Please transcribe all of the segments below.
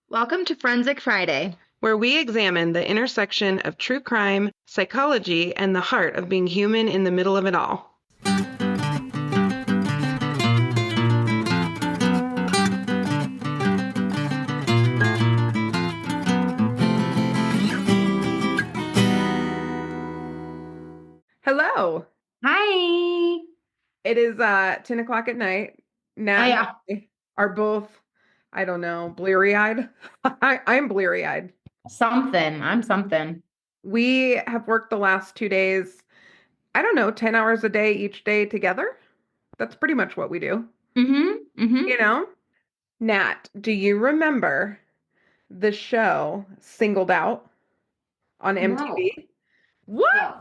Welcome to Forensic Friday. where we examine the intersection of true crime, psychology, and the heart of being human in the middle of it all. Hello. Hi. It is 10 o'clock at night. Oh, Nat and yeah. I are both, I don't know, bleary-eyed. I'm bleary-eyed. I'm something. We have worked the last 2 days, I don't know, 10 hours a day each day together. That's pretty much what we do. Mm-hmm. Mm-hmm. You know? Nat, do you remember the show Singled Out on No. MTV? What? No.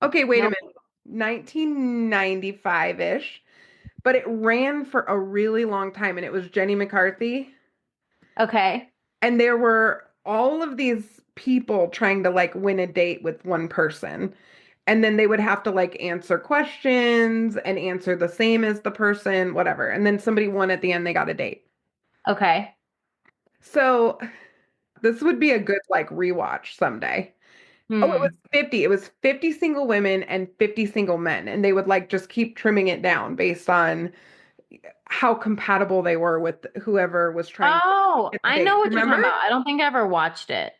Okay, wait a No. minute. 1995-ish, but it ran for a really long time and it was Jenny McCarthy. Okay. And there were all of these people trying to like win a date with one person. And then they would have to like answer questions and answer the same as the person, whatever. And then somebody won at the end, they got a date. Okay. So this would be a good like rewatch someday. Oh, it was Hmm. 50. It was 50 single women and 50 single men. And they would like just keep trimming it down based on how compatible they were with whoever was trying to Oh, get the I date. know what you're talking Remember? about. I don't think I ever watched it.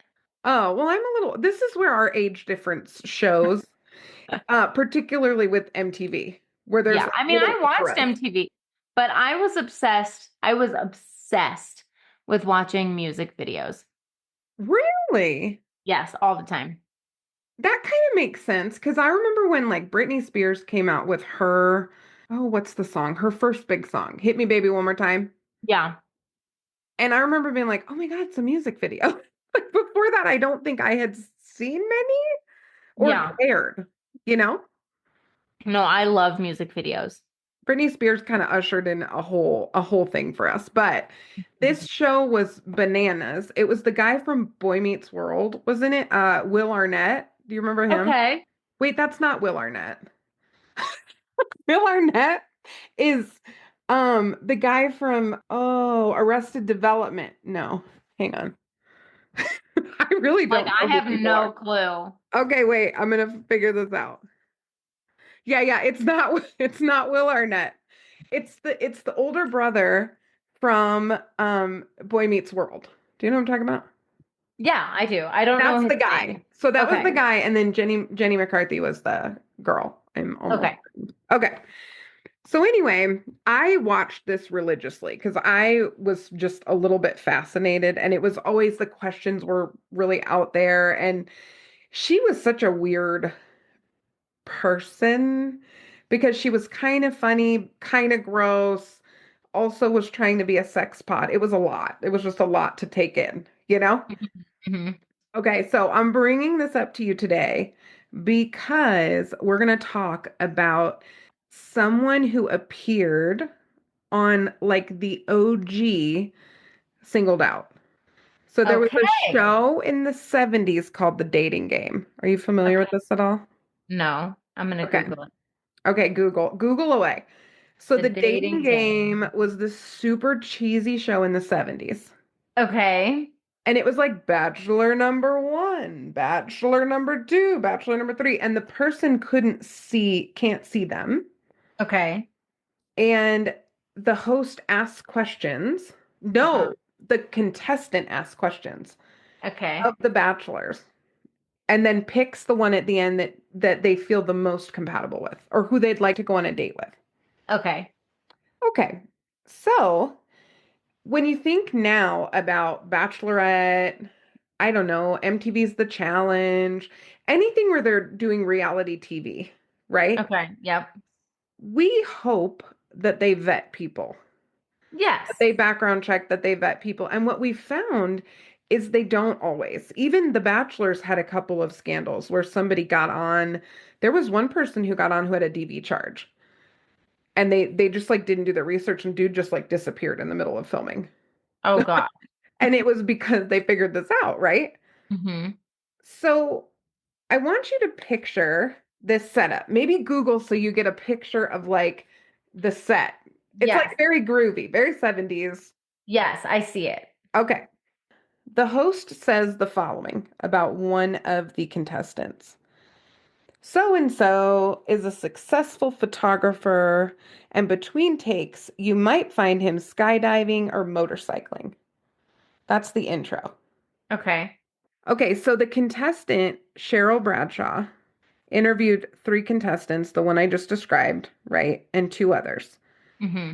Oh, well, this is where our age difference shows, particularly with MTV, where there's Yeah. like I mean, little I watched eras. MTV, but I was obsessed. I was obsessed with watching music videos. Really? Yes, all the time. That kind of makes sense because I remember when like Britney Spears came out with her, oh, what's the song? Her first big song, Hit Me Baby One More Time. Yeah. And I remember being like, oh my God, it's a music video. Like before that, I don't think I had seen many or Yeah. cared, you know? No, I love music videos. Britney Spears kind of ushered in a whole thing for us. But this show was bananas. It was the guy from Boy Meets World, wasn't it? Will Arnett. Do you remember him? Okay. Wait, that's not Will Arnett. Will Arnett is the guy from Arrested Development. No, hang on. I really Like, don't I know who have people are. no clue. Okay, wait, I'm gonna figure this out. Yeah, yeah, it's not Will Arnett. It's the older brother from Boy Meets World. Do you know what I'm talking about? Yeah, I do. I don't know That's his the guy. name. So that was the Okay. guy, and then Jenny McCarthy was the girl. I'm almost Okay. okay. So anyway, I watched this religiously because I was just a little bit fascinated, and it was always the questions were really out there, and she was such a weird person because she was kind of funny, kind of gross, also was trying to be a sex pot. It was a lot. It was just a lot to take in, you know? Hmm. Okay, so I'm bringing this up to you today because we're going to talk about someone who appeared on like the OG Singled Out. So there was a Okay. show in the 70s called The Dating Game. Are you familiar with Okay. this at all? No, I'm gonna Okay. Google it. Okay, Google away. So The The Dating dating Game game. was this super cheesy show in the 70s. Okay. And it was like Bachelor number one, Bachelor number two, Bachelor number three. And the person can't see them. Okay. And the host asks questions. Uh-huh. No, the contestant asks questions Okay. of the bachelors and then picks the one at the end that they feel the most compatible with or who they'd like to go on a date with. Okay. Okay. So when you think now about Bachelorette, I don't know, MTV's The Challenge, anything where they're doing reality TV, right? Okay. Yep. We hope that they vet people, that Yes. they background check, that they vet people. And what we found is they don't always. Even The Bachelors had a couple of scandals where somebody got on. There was one person who got on who had a DV charge. And they just like didn't do the research and dude just like disappeared in the middle of filming. Oh God. And it was because they figured this out, right? Hmm. So I want you to picture this setup. Maybe Google so you get a picture of like the set. It's Yes. like very groovy, very 70s. Yes, I see it. Okay. The host says the following about one of the contestants. So and so is a successful photographer, and between takes, you might find him skydiving or motorcycling. That's the intro. Okay. Okay, so the contestant, Cheryl Bradshaw, interviewed three contestants, the one I just described, right? And two others. Mm-hmm.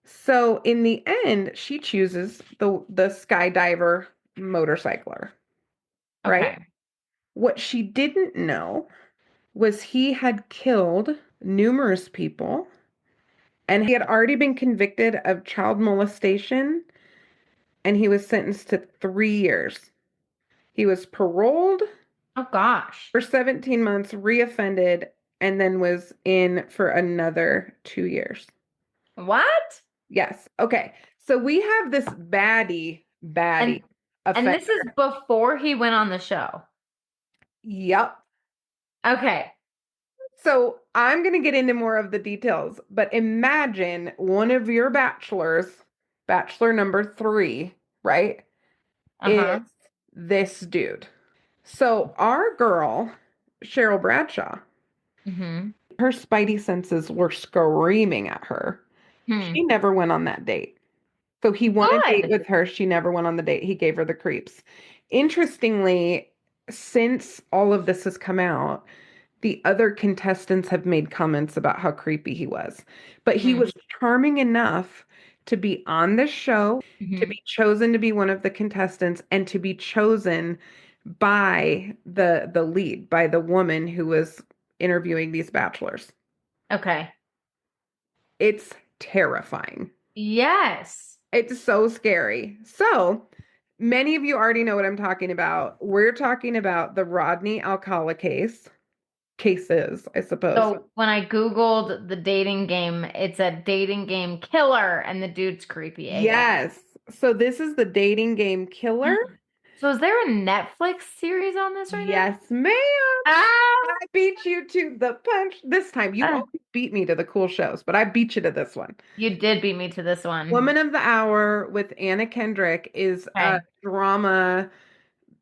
So in the end, she chooses the skydiver motorcycler, right? Okay. What she didn't know was he had killed numerous people and he had already been convicted of child molestation and he was sentenced to 3 years. He was paroled Oh gosh. for 17 months, reoffended, and then was in for another 2 years. What? Yes. Okay. So we have this And baddie and this is offender. before he went on the show. Yep. Okay. So I'm going to get into more of the details, but imagine one of your bachelors, bachelor number 3, right, is Uh-huh. this dude. So our girl, Cheryl Bradshaw, Mm-hmm. her spidey senses were screaming at her. Hmm. She never went on that date. So he won a date Good. with her. She never went on the date. He gave her the creeps. Interestingly, since all of this has come out, the other contestants have made comments about how creepy he was. But he Hmm. was charming enough to be on the show, to Mm-hmm. be chosen to be one of the contestants, and to be chosen by the lead, by the woman who was interviewing these bachelors. Okay. It's terrifying. Yes. It's so scary. So, many of you already know what I'm talking about. We're talking about the Rodney Alcala cases, I suppose. So when I Googled the dating game, it's a dating game killer, and the dude's creepy AF. Yes. So this is the dating game killer. So is there a Netflix series on this right now? Yes, ma'am. Ah, I beat you to the punch this time. You ah. always beat me to the cool shows, but I beat you to this one. You did beat me to this one. Woman of the Hour with Anna Kendrick is a Okay. drama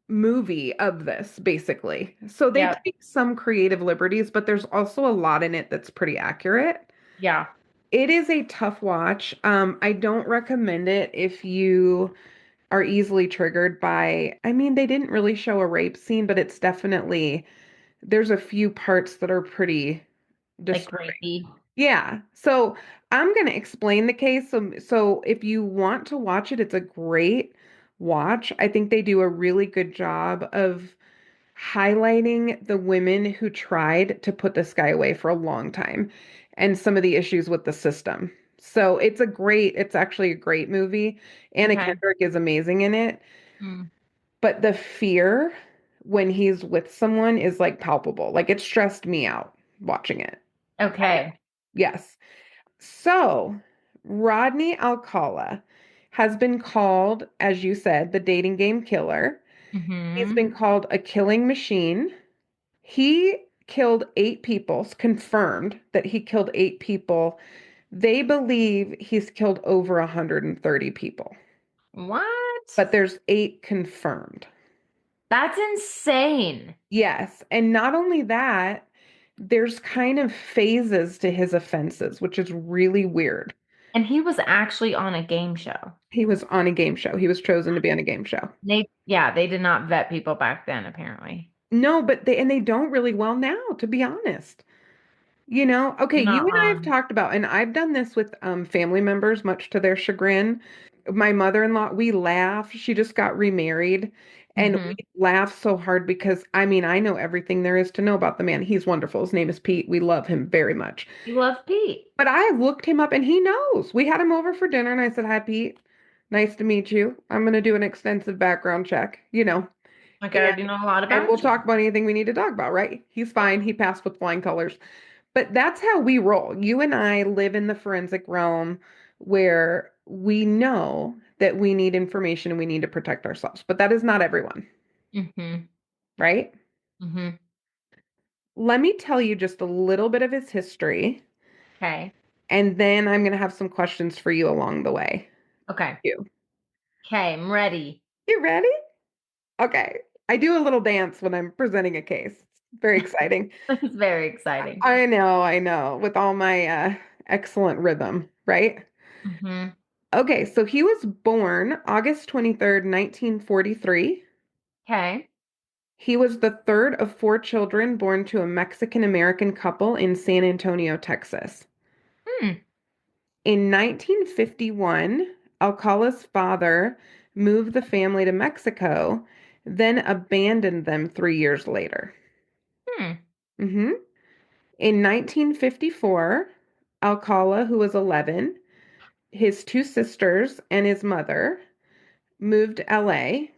movie of this, basically. So they Yep. take some creative liberties, but there's also a lot in it that's pretty accurate. Yeah. It is a tough watch. I don't recommend it if you are easily triggered by, I mean, they didn't really show a rape scene, but it's definitely, there's a few parts that are pretty Like disturbing. rapey. Yeah. So I'm going to explain the case. So if you want to watch it, it's a great watch. I think they do a really good job of highlighting the women who tried to put this guy away for a long time and some of the issues with the system. So it's actually a great movie. Anna Okay. Kendrick is amazing in it, Mm. but the fear when he's with someone is like palpable. Like it stressed me out watching it. Okay. Yes. So, Rodney Alcala has been called, as you said, the dating game killer. He's Mm-hmm. been called a killing machine. He killed 8 people, it's confirmed that he killed 8 people. They believe he's killed over 130 people, What? but there's 8 confirmed. That's insane. Yes. And not only that, there's kind of phases to his offenses, which is really weird. And he was actually on a game show. He was on a game show. He was chosen to be on a game show. They did not vet people back then, apparently. No, but they don't really well now, to be honest. Okay, You're you not and I have wrong. talked about, and I've done this with family members, much to their chagrin. My mother-in-law, we laugh. She just got remarried, and Mm-hmm. we laugh so hard because I mean, I know everything there is to know about the man. He's wonderful. His name is Pete. We love him very much. You love Pete. But I looked him up and he knows. We had him over for dinner and I said, "Hi, Pete. Nice to meet you. I'm going to do an extensive background check. Like I And already know a lot and we'll about you. talk about anything we need to talk about, right? He's fine. He passed with flying colors. But that's how we roll. You and I live in the forensic realm where we know that we need information and we need to protect ourselves. But that is not everyone, Mm-hmm. right? Mm-hmm. Let me tell you just a little bit of his history, Okay. and then I'm going to have some questions for you along the way. Okay. You. Okay, I'm ready. You ready? Okay. I do a little dance when I'm presenting a case. It's very exciting. It's very exciting. I know, with all my excellent rhythm, right? Hmm. Okay, so he was born August 23rd, 1943. Okay. He was the third of four children born to a Mexican American couple in San Antonio, Texas. Hmm. In 1951, Alcala's father moved the family to Mexico, then abandoned them 3 years later. Hmm. hmm In 1954, Alcala, who was 11, his two sisters, and his mother moved to LA,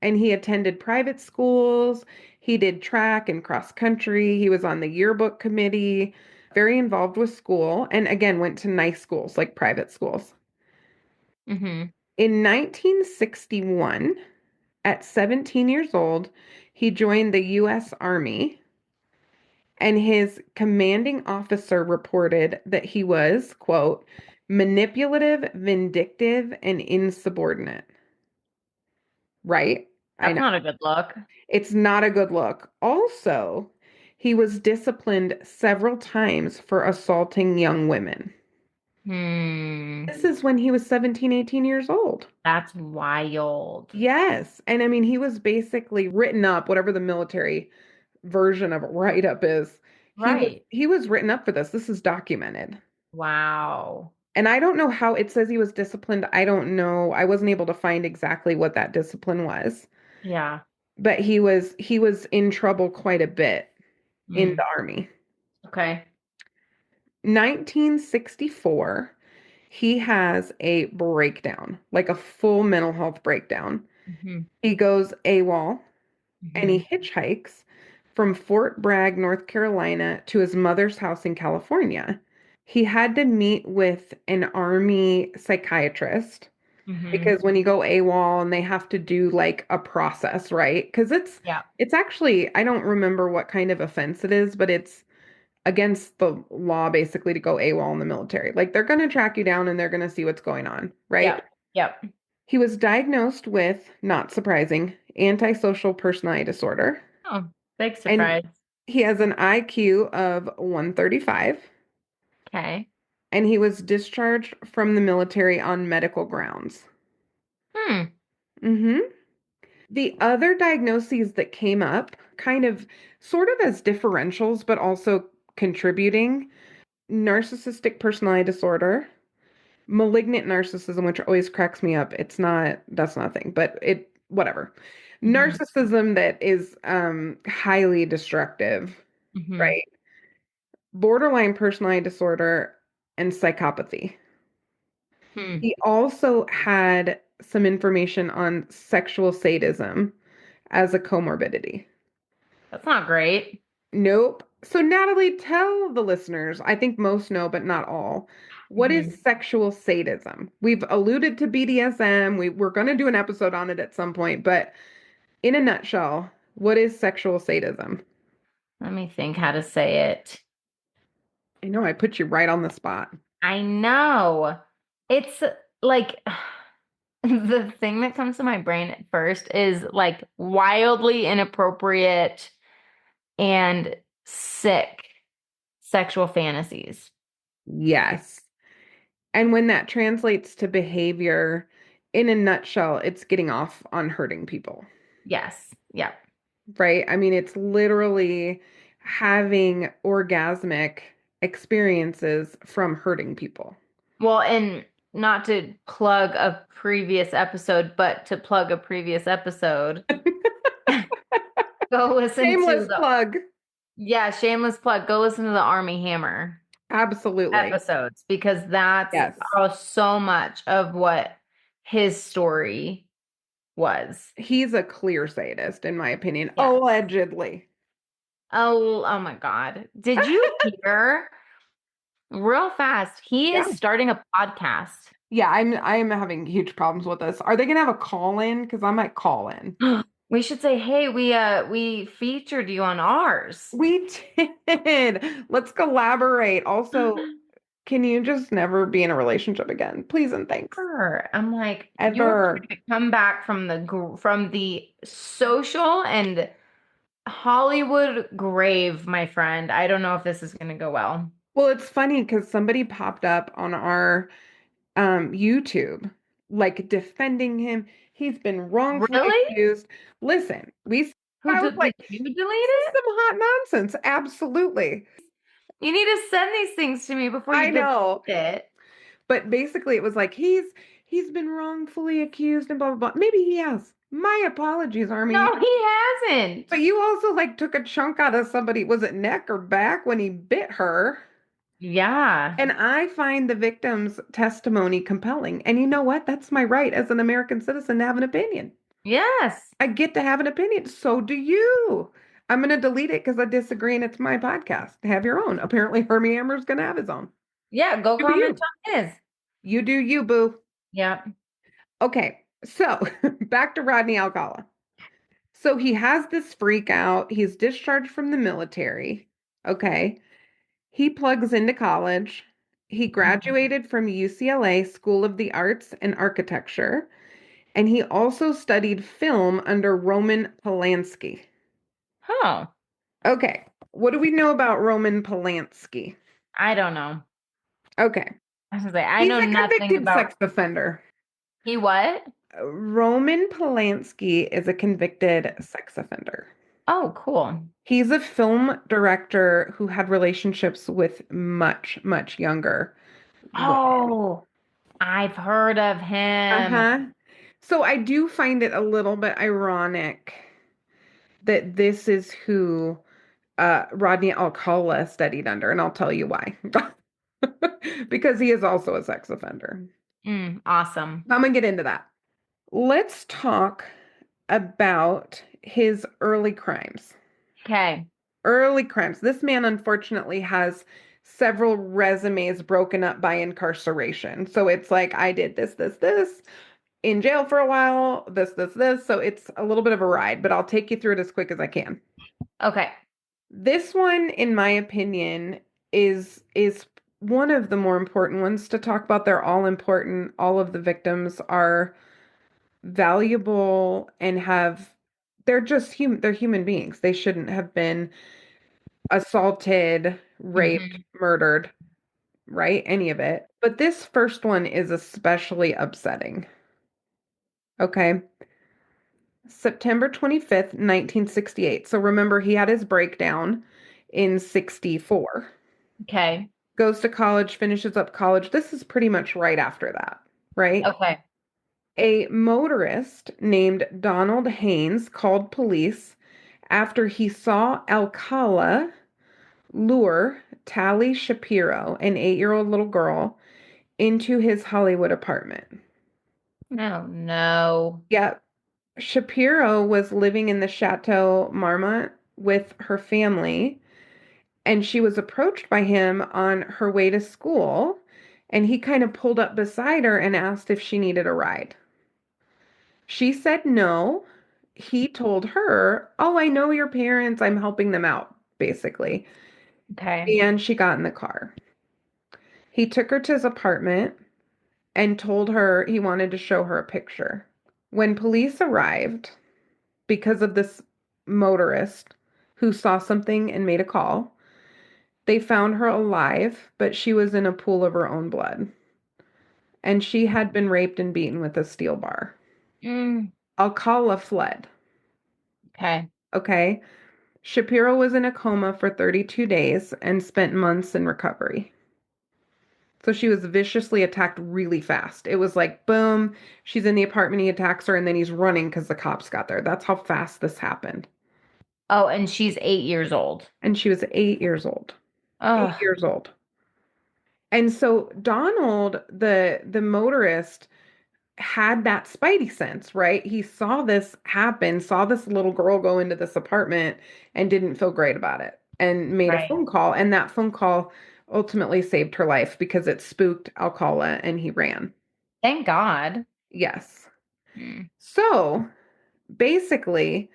and he attended private schools. He did track and cross country. He was on the yearbook committee, very involved with school, and again went to nice schools like private schools. Hmm. In 1961, at 17 years old, he joined the US Army, and his commanding officer reported that he was, quote, manipulative, vindictive, and insubordinate. Right? I That's know. not a good look. It's not a good look. Also, he was disciplined several times for assaulting young women. Hmm. This is when he was 17, 18 years old. That's wild. Yes. And I mean, he was basically written up, whatever the military version of a write-up is. He was Right. he was written up for this. This is documented. Wow. And I don't know how it says he was disciplined. I don't know. I wasn't able to find exactly what that discipline was. Yeah. But he was in trouble quite a bit in Hmm. the army. Okay. 1964, he has a breakdown, like a full mental health breakdown. Hmm. He goes AWOL and he Hmm. hitchhikes from Fort Bragg, North Carolina to his mother's house in California. He had to meet with an army psychiatrist Hmm. because when you go AWOL and they have to do like a process, right? Because Yeah. it's actually, I don't remember what kind of offense it is, but it's against the law basically to go AWOL in the military. Like they're going to track you down and they're going to see what's going on, right? Yep. Yep. He was diagnosed with, not surprising, antisocial personality disorder, Oh, big and surprise. he has an IQ of 135, Okay. and he was discharged from the military on medical grounds. Hmm. hmm The other diagnoses that came up, kind of sort of as differentials, but also contributing, narcissistic personality disorder, malignant narcissism, which always cracks me up. It's not, that's nothing, but whatever. Hmm. Narcissism that is highly destructive, Hmm. right? Borderline personality disorder and psychopathy. Hmm. He also had some information on sexual sadism as a comorbidity. That's not great. Nope. So, Natalie, tell the listeners, I think most know, but not all. What Hmm. is sexual sadism? We've alluded to BDSM. We're going to do an episode on it at some point, but in a nutshell, what is sexual sadism? Let me think how to say it. I know I put you right on the spot. I know. It's like the thing that comes to my brain at first is like wildly inappropriate and sick sexual fantasies. Yes. And when that translates to behavior, in a nutshell, it's getting off on hurting people, Yes. Yep. right? I mean, it's literally having orgasmic experiences from hurting people. Well, and not to plug a previous episode, but to plug a previous episode, go listen to Shameless the, plug. yeah, shameless plug. Go listen to the Army Hammer Absolutely. episodes because that's Yes. so much of what his story was. He's a clear sadist, in my opinion. Yeah. Allegedly. Oh my God. Did you hear real fast? He is Yeah. starting a podcast. Yeah, I'm having huge problems with this. Are they gonna have a call in? Because I might call in. We should say, hey, we featured you on ours. We did. Let's collaborate. Also, Can you just never be in a relationship again? Please and thanks. Her. I'm like, you're Ever. trying to come back from the social and Hollywood grave, my friend. I don't know if this is gonna go well. Well, it's funny because somebody popped up on our YouTube, like defending him. He's been wrongfully Really? accused. Listen, Who I was did like, you delete this is it? some hot nonsense. Absolutely. You need to send these things to me before I you delete know. it. But basically it was like he's been wrongfully accused and blah blah blah. Maybe he has. My apologies, Army. No, he hasn't. But you also like took a chunk out of somebody, was it neck or back when he bit her? Yeah. And I find the victim's testimony compelling. And you know what? That's my right as an American citizen to have an opinion. Yes. I get to have an opinion. So do you. I'm going to delete it because I disagree and it's my podcast. Have your own. Apparently, Hermie Amber's going to have his own. Yeah, go You be comment you. on his. You do you, boo. Yeah. Okay. So back to Rodney Alcala. So he has this freak out. He's discharged from the military. Okay. He plugs into college. He Mhm. graduated from UCLA School of the Arts and Architecture, and he also studied film under Roman Polanski. Oh, Okay, what do we know about Roman Polanski? I don't know. Okay, I was gonna say, I he's know a nothing convicted about sex offender. he what? Roman Polanski is a convicted sex offender. Oh, cool. He's a film director who had relationships with much, much younger women. Oh, I've heard of him. Uh-huh. So I do find it a little bit ironic that this is who Rodney Alcala studied under, and I'll tell you why. Because he is also a sex offender. Awesome. I'm gonna get into that. Let's talk about his early crimes. Okay. Early crimes. This man, unfortunately, has several resumes broken up by incarceration. So it's like, I did this, this, this, in jail for a while, this, this, this. So it's a little bit of a ride, but I'll take you through it as quick as I can. Okay. This one, in my opinion, is one of the more important ones to talk about. They're all important. All of the victims are valuable and they're just human, they're human beings. They shouldn't have been assaulted, raped, hmm murdered, right? Any of it. But this first one is especially upsetting. Okay. September 25th, 1968. So remember, he had his breakdown in 64. Okay. Goes to college, finishes up college. This is pretty much right after that, right? Okay. A motorist named Donald Haynes called police after he saw Alcala lure Tally Shapiro, an 8-year-old little girl, into his Hollywood apartment. Oh no. Yep. Shapiro was living in the Chateau Marmont with her family, and she was approached by him on her way to school, and he kind of pulled up beside her and asked if she needed a ride. She said no. He told her, "Oh, I know your parents. I'm helping them out," basically. Okay. And she got in the car. He took her to his apartment and told her he wanted to show her a picture. When police arrived, because of this motorist who saw something and made a call, they found her alive, but she was in a pool of her own blood. And she had been raped and beaten with a steel bar. Mm, Alcala fled. okay. Okay. Shapiro was in a coma for 32 days and spent months in recovery. So she was viciously attacked really fast. It was like, boom, she's in the apartment, he attacks her, and then he's running because the cops got there. That's how fast this happened. Oh, and she's 8 years old. And she was 8 years old. Eight Oh, years old. And so Donald, the motorist, had that spidey sense, right? He saw this happen, saw this little girl go into this apartment and didn't feel great about it and made a right. phone call. And that phone call ultimately saved her life because it spooked Alcala and he ran. Thank God. Yes. Mm. So basically,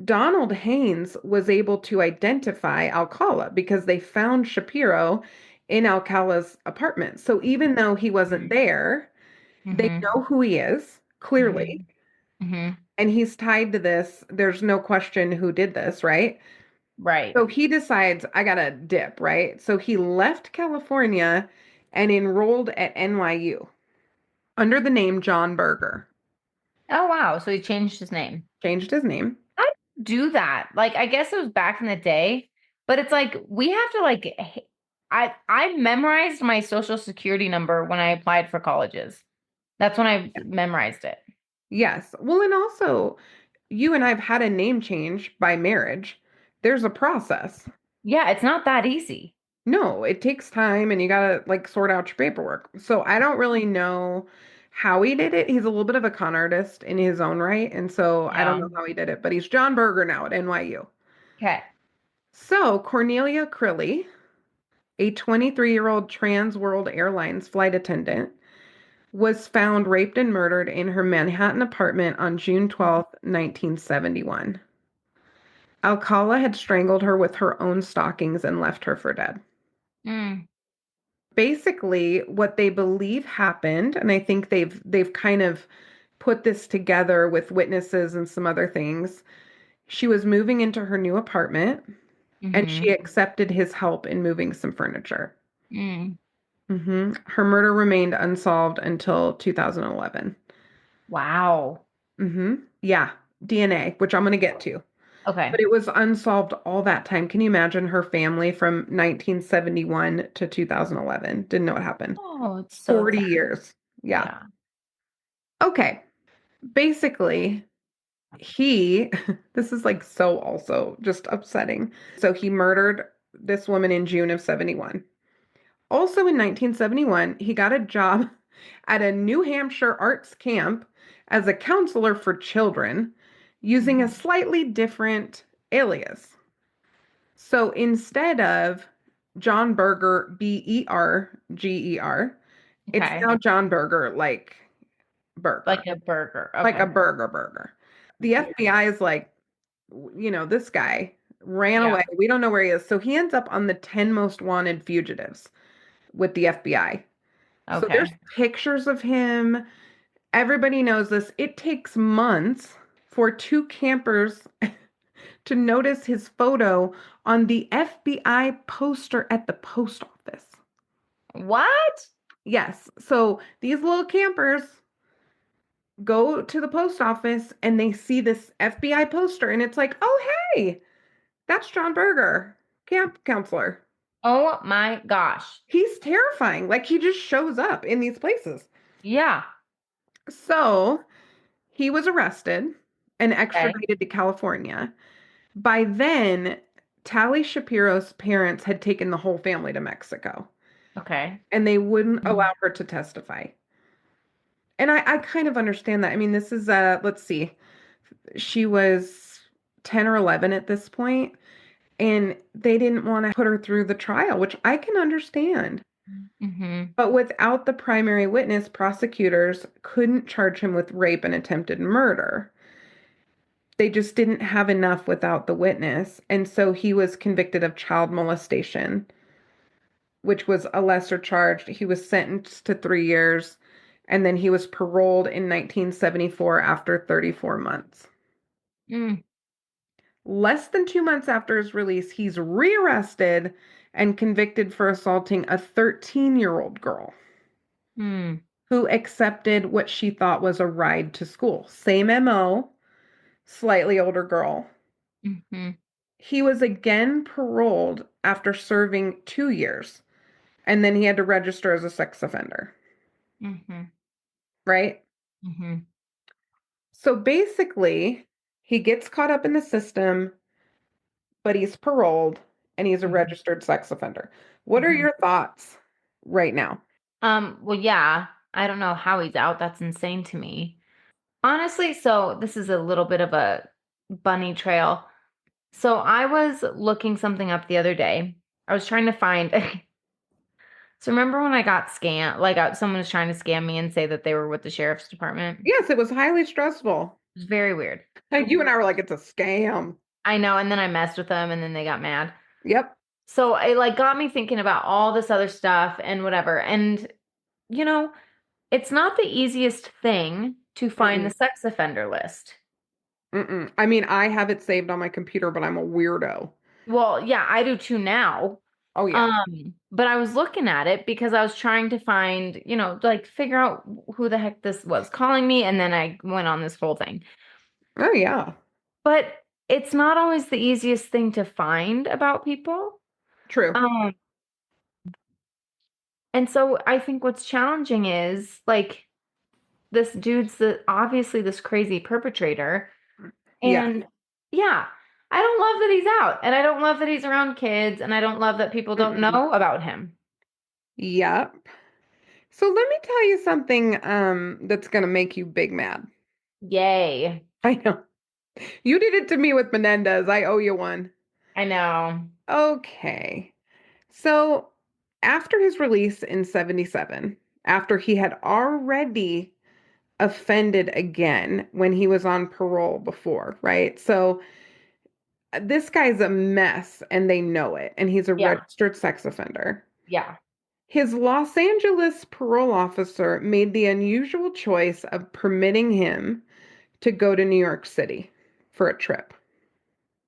Donald Haynes was able to identify Alcala because they found Shapiro in Alcala's apartment. So even though he wasn't there, they Mm-hmm. know who he is, clearly, Mm-hmm. Mm-hmm. and he's tied to this. There's no question who did this, right? Right. So he decides, I gotta dip, right? So he left California and enrolled at NYU under the name John Berger. Oh wow. So he changed his name. Changed his name. I do that. Like I guess it was back in the day, but it's like we have to like I memorized my social security number when I applied for colleges. That's when I memorized it. Yes. Well, and also, you and I've had a name change by marriage. There's a process. Yeah, it's not that easy. No, it takes time and you gotta like sort out your paperwork. So I don't really know how he did it. He's a little bit of a con artist in his own right. And so I don't Yeah. know how he did it, but he's John Berger now at NYU. Okay. So Cornelia Crilly, a 23-year-old Trans World Airlines flight attendant, was found raped and murdered in her Manhattan apartment on June 12th, 1971. Alcala had strangled her with her own stockings and left her for dead. Mm, Basically, what they believe happened, and I think they've kind of put this together with witnesses and some other things. She was moving into her new apartment and mm-hmm. she accepted his help in moving some furniture. Mm. Her murder remained unsolved until 2011. Wow. Yeah, DNA, which I'm going to get to. But Okay. it was unsolved all that time. Can you imagine her family from 1971 to 2011? Didn't know what happened. Oh, it's so 40 sad. years. Yeah. Yeah. Okay. Basically, he, this is like so also just upsetting. So he murdered this woman in June of 71. Also in 1971, he got a job at a New Hampshire arts camp as a counselor for children using a Mhm. slightly different alias. So instead of John Berger, Berger, it's Okay. now John Berger, like Like burger, a burger. like a Okay. burger. The Weird. FBI is like, this guy ran Yeah. away. We don't know where he is. So he ends up on the 10 most wanted fugitives with the FBI. So there's Okay. pictures of him. Everybody knows this. It takes months for two campers to notice his photo on the FBI poster at the post office. What? Yes. So these little campers go to the post office and they see this FBI poster and it's like, oh, hey, that's John Berger, camp counselor. Oh my gosh. He's terrifying. Like he just shows up in these places. Yeah. So he was arrested and Okay. extradited to California. By then, Tally Shapiro's parents had taken the whole family to Mexico Okay. and they wouldn't Mhm. allow her to testify. And I kind of understand that. I mean, this is let's see, she was 10 or 11 at this point, and they didn't want to put her through the trial, which I can understand. Mm-hmm. But without the primary witness, prosecutors couldn't charge him with rape and attempted murder. They just didn't have enough without the witness. And so he was convicted of child molestation, which was a lesser charge. He was sentenced to 3 years, and then he was paroled in 1974 after 34 months. Mm. Less than 2 months after his release, he's rearrested and convicted for assaulting a 13-year-old girl Mm. who accepted what she thought was a ride to school. Same MO, slightly older girl. Mm-hmm. He was again paroled after serving 2 years, and then he had to register as a sex offender, Mm-hmm. right? Mm-hmm. So basically, he gets caught up in the system, but he's paroled and he's a Mm-hmm. registered sex offender. What are Mm-hmm. your thoughts right now? Well, yeah, I don't know how he's out. That's insane to me. Honestly, so this is a little bit of a bunny trail. So I was looking something up the other day. I was trying to find. So remember when I got scammed? Like someone was trying to scam me and say that they were with the sheriff's department? It Yes, it was highly stressful. was very weird. You and I were like, it's a scam. I know, and then I messed with them and then they got mad. Yep. So it like got me thinking about all this other stuff and whatever. And you know, it's not the easiest thing to find the Mm-mm, sex offender list. mm-mm. I mean, I have it saved on my computer, but I'm a weirdo. Well, yeah, I do too now. Oh yeah. But I was looking at it because I was trying to find, like figure out who the heck this was calling me, and then I went on this whole thing. Oh yeah. But it's not always the easiest thing to find about people. True. Um, and so I think what's challenging is like this dude's obviously this crazy perpetrator. Yes. And yeah, I don't love that he's out, and I don't love that he's around kids, and I don't love that people don't Mm-mm. know about him. Yep. So let me tell you something that's gonna make you big mad. Yay. I know. You did it to me with Menendez. I owe you one. I know. Okay. So after his release in 77, after he had already offended again when he was on parole before, right? So this guy's a mess and they know it, and he's a Yeah. registered sex offender. Yeah. His Los Angeles parole officer made the unusual choice of permitting him to go to New York City for a trip.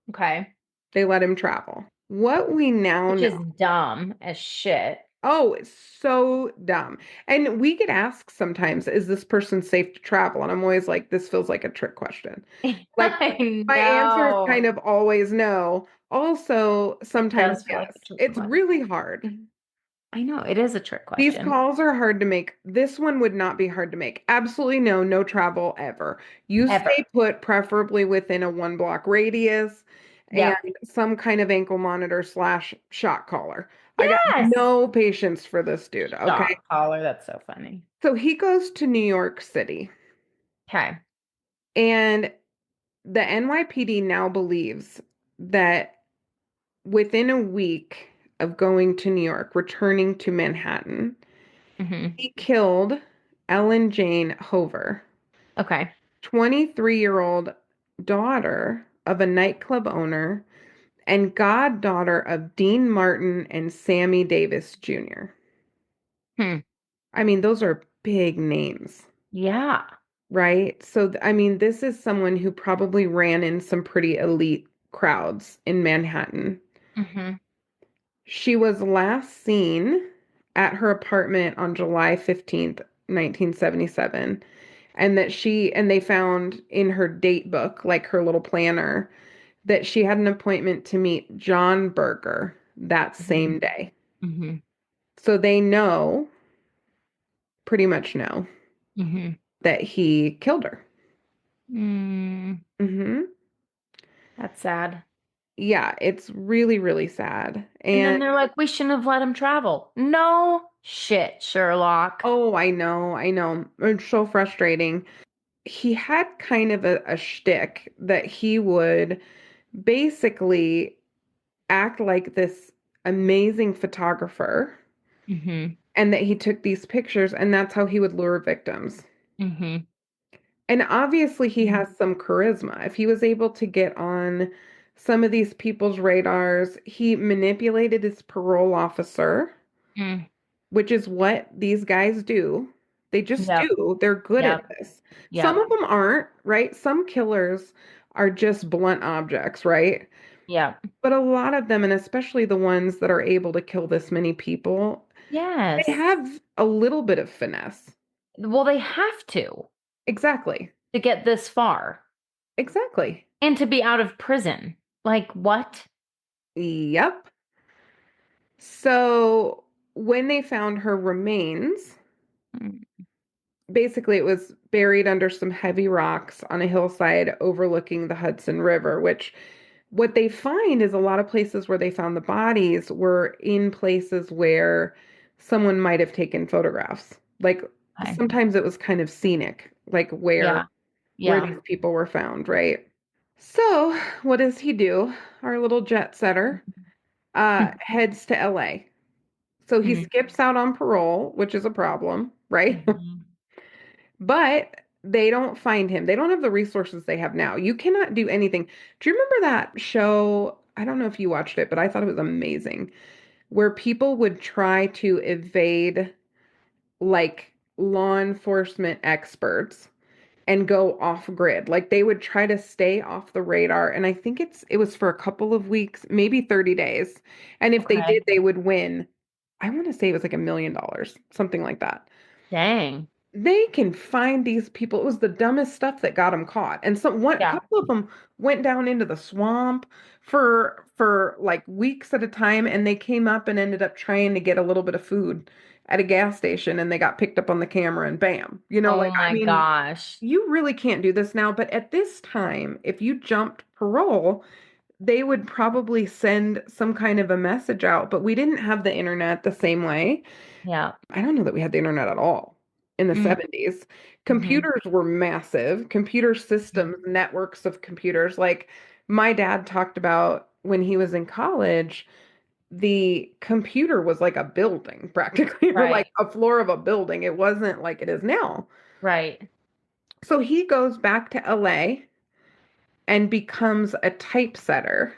Okay. They let him travel. What we now Which is know. dumb as shit. Oh, it's so dumb. And we get asked sometimes, is this person safe to travel? And I'm always like, this feels like a trick question. Like, I my answer is kind know. of always no. Also, It sometimes does feel like a yes. trick It's really question. hard. I know it is a trick These question. calls are hard to make. This one would not be hard to make. Absolutely no, no travel ever. You stay Ever. put, preferably within a 1 block radius, and Yep. some kind of ankle monitor slash shot collar. I got Yes. no patience for this dude, okay? Shock collar. That's so funny. So he goes to New York City, Okay. and the NYPD now believes that within a week of going to New York, returning to Manhattan, Hmm. he killed Ellen Jane Hover, Okay. 23-year-old daughter of a nightclub owner and goddaughter of Dean Martin and Sammy Davis Jr. Hmm. I mean, those are big names, Yeah. right? So, I mean, this is someone who probably ran in some pretty elite crowds in Manhattan. Hmm. She was last seen at her apartment on July 15th, 1977, and they found in her date book, like her little planner, that she had an appointment to meet John Berger that Hmm. same day. Hmm. So they know, pretty much know, Hmm. that he killed her. Mm, Hmm. that's sad. Yeah, it's really, really sad. And then And they're like, we shouldn't have let him travel. No shit, Sherlock. oh, I know. It's so frustrating. He had kind of a shtick that he would basically act like this amazing photographer Hmm. and that he took these pictures and that's how he would lure victims. Hmm. And obviously he has some charisma. If he was able to get on some of these people's radars, he manipulated his parole officer, Mm. which is what these guys do. They just Yep. do. They're good at Yep. this. Some Yep. of them aren't, right? Some killers are just blunt objects, right? Yep. But a lot of them, and especially the ones that are able to kill this many people, they Yes. have a little bit of finesse. Well, they have Exactly. to get this far Exactly. and to be out of prison. Like, what? Yep. So when they found her remains, Mm. basically it was buried under some heavy rocks on a hillside overlooking the Hudson River, which what they find is a lot of places where they found the bodies were in places where someone might have taken photographs. Like Okay. sometimes it was kind of scenic, like Yeah. where Yeah. these people were found, right? So, what does he do? Our little jet setter heads to LA. So he Mhm. skips out on parole, which is a problem, right? Mhm. But they don't find him. They don't have the resources they have now. You cannot do anything. Do you remember that show? I don't know if you watched it, but I thought it was amazing, where people would try to evade like law enforcement experts and go off grid. Like they would try to stay off the radar. And I think it was for a couple of weeks, maybe 30 days. And if they did, Okay. they would win. I want to say it was like $1 million, something like that. Dang. They can find these people. It was the dumbest stuff that got them caught. And a Yeah. couple of them went down into the swamp for like weeks at a time, and they came up and ended up trying to get a little bit of food at a gas station, and they got picked up on the camera, and bam. Oh Like I my mean, gosh. you really can't do this now, but at this time, if you jumped parole, they would probably send some kind of a message out, but we didn't have the internet the same way. Yeah. I don't know that we had the internet at all in the Mm. 70s. Hmm. Computers were massive, computer systems, networks of computers. Like my dad talked about when he was in college, the computer was like a building practically, or like Right. a floor of a building. It wasn't like it is now. Right. So he goes back to LA and becomes a typesetter,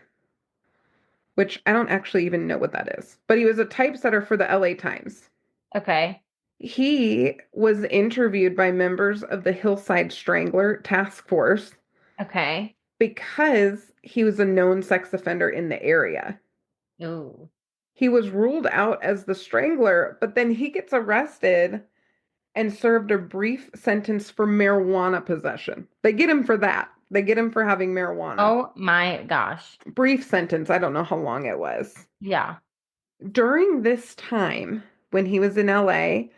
which I don't actually even know what that is, but he was a typesetter for the LA Times. Okay. He was interviewed by members of the Hillside Strangler Task Force Okay. because he was a known sex offender in the area. Ooh. He was ruled out as the strangler, but then he gets arrested and served a brief sentence for marijuana possession. They get him for that. They get him for having marijuana. Oh my gosh. Brief sentence. I don't know how long it was. Yeah. During this time, when he was in LA,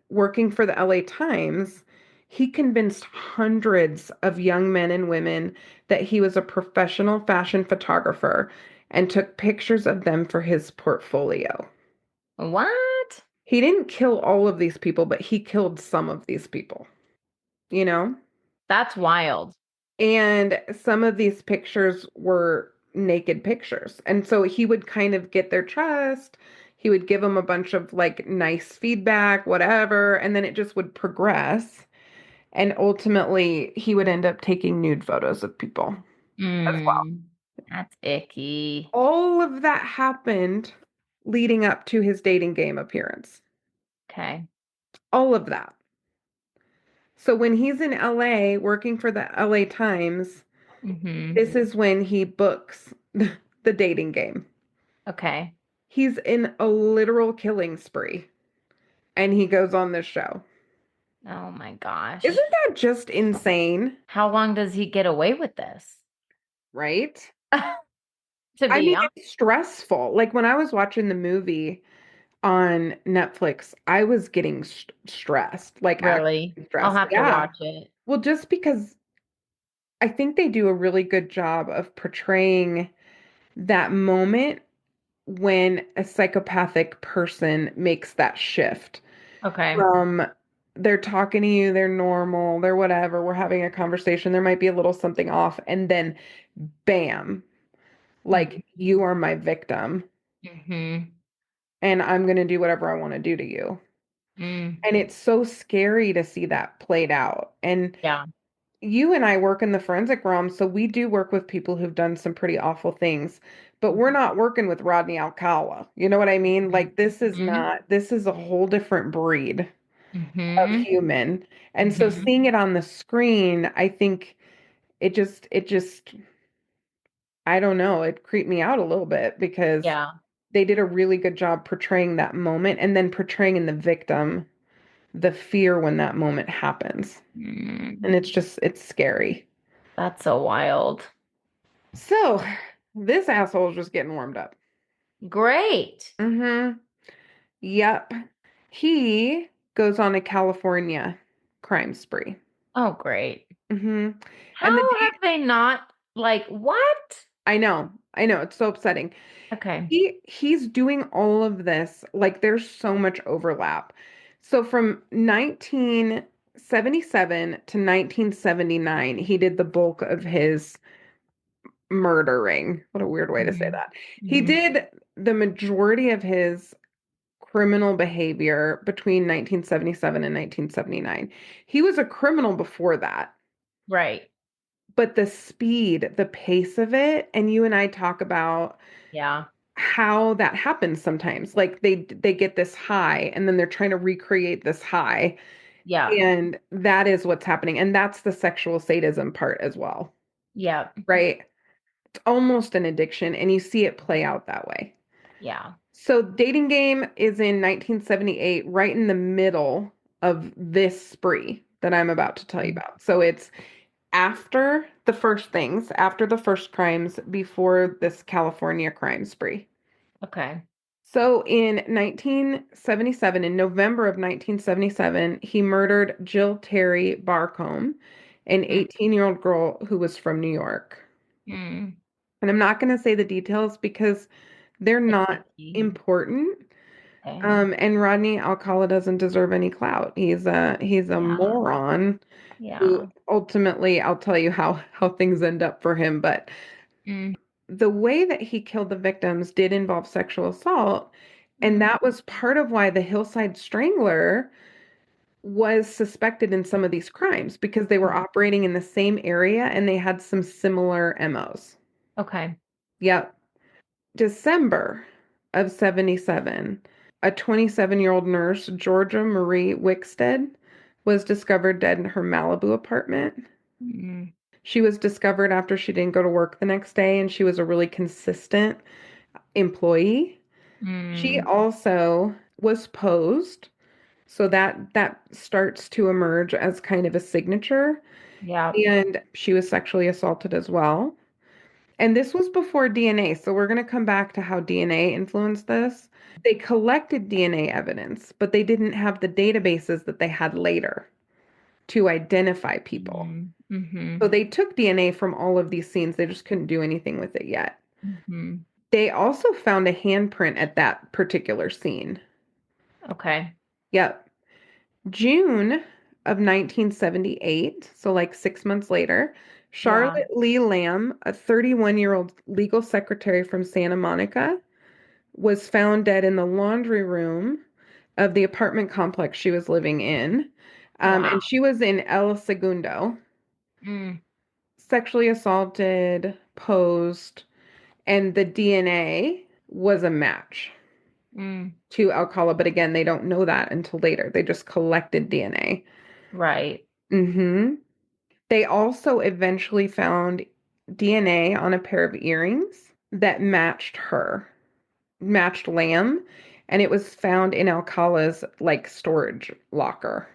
working for the LA Times, he convinced hundreds of young men and women that he was a professional fashion photographer and took pictures of them for his portfolio. What? He didn't kill all of these people, but he killed some of these people, you know? That's wild. And some of these pictures were naked pictures. And so he would kind of get their trust. He would give them a bunch of like nice feedback, whatever, and then it just would progress. And ultimately, he would end up taking nude photos of people as well. Mm. That's icky. All of that happened leading up to his dating game appearance. Okay. All of that. So when he's in LA working for the LA Times, Hmm. this is when he books the dating game. Okay. He's in a literal killing spree and he goes on this show. Oh my gosh. Isn't that just insane? How long does he get away with this? Right? To I be mean, honest. it's stressful. Like when I was watching the movie on Netflix, I was getting stressed, like Really? actually I'll stressed. have to Yeah. watch it. Well, just because I think they do a really good job of portraying that moment when a psychopathic person makes that shift Okay. from they're talking to you, they're normal, they're whatever, we're having a conversation, there might be a little something off, and then bam, like you are my victim, Mm-hmm. and I'm going to do whatever I want to do to you. Mm. And it's so scary to see that played out. And Yeah. you and I work in the forensic realm, so we do work with people who've done some pretty awful things, but we're not working with Rodney Alcala. You know what I mean? Like Mm-hmm. this is a whole different breed of Mm-hmm. human. And so Mm-hmm. seeing it on the screen, I think it just I don't know, it creeped me out a little bit because Yeah. they did a really good job portraying that moment and then portraying in the victim the fear when that moment happens. And Mm. it's scary. That's so wild. So this asshole is just getting warmed up. Great. Mm-hmm. Yep. He goes on a California crime spree. Oh, great. Mm-hmm. And the How have they not like what? I know, it's so upsetting. Okay. He's doing all of this, like there's so much overlap. So from 1977 to 1979, he did the bulk of his murdering. What a weird way to say Hmm. that. He Hmm. did the majority of his criminal behavior between 1977 and 1979. He was a criminal before that, Right. but the speed, the pace of it, and you and I talk about Yeah. how that happens sometimes. Like they get this high and then they're trying to recreate this high, Yeah. and that is what's happening. And that's the sexual sadism part as well, Yeah. right? It's almost an addiction and you see it play out that way. Yeah. So Dating Game is in 1978, right in the middle of this spree that I'm about to tell you Mm. about. So it's after the first things, after the first crimes, before this California crime spree. Okay. So in 1977, in November of 1977, he murdered Jill Terry Barcombe, an Mm. 18-year-old girl who was from New York. Mm. And I'm not going to say the details because they're It's not icky. important. Okay. And Rodney Alcala doesn't deserve any clout. He's a Yeah. moron who Yeah. ultimately, I'll tell you how things end up for him, but Mm. the way that he killed the victims did involve sexual assault, and Mm. that was part of why the Hillside Strangler was suspected in some of these crimes because they were operating in the same area and they had some similar MOs. Okay. Yep. December of 77, a 27-year-old nurse, Georgia Marie Wickstead, was discovered dead in her Malibu apartment. Mm. She was discovered after she didn't go to work the next day, and she was a really consistent employee. She Mm. also was posed, so that starts to emerge as kind of a signature, Yeah. and she was sexually assaulted as well. And this was before DNA, so we're going to come back to how DNA influenced this. They collected DNA evidence, but they didn't have the databases that they had later to identify people. Mm. Mm-hmm. So they took DNA from all of these scenes, they just couldn't do anything with it yet. Mm-hmm. They also found a handprint at that particular scene. Okay. Yep. June of 1978, so like 6 months later, Yeah. Charlotte Lee Lamb, a 31-year-old legal secretary from Santa Monica, was found dead in the laundry room of the apartment complex she was living in. Wow. And she was in El Segundo, Mm. sexually assaulted, posed, and the DNA was a match Mm. to Alcala. But again, they don't know that until later. They just collected DNA. Right. Hmm. They also eventually found DNA on a pair of earrings that matched Lamb, and it was found in Alcala's like storage locker.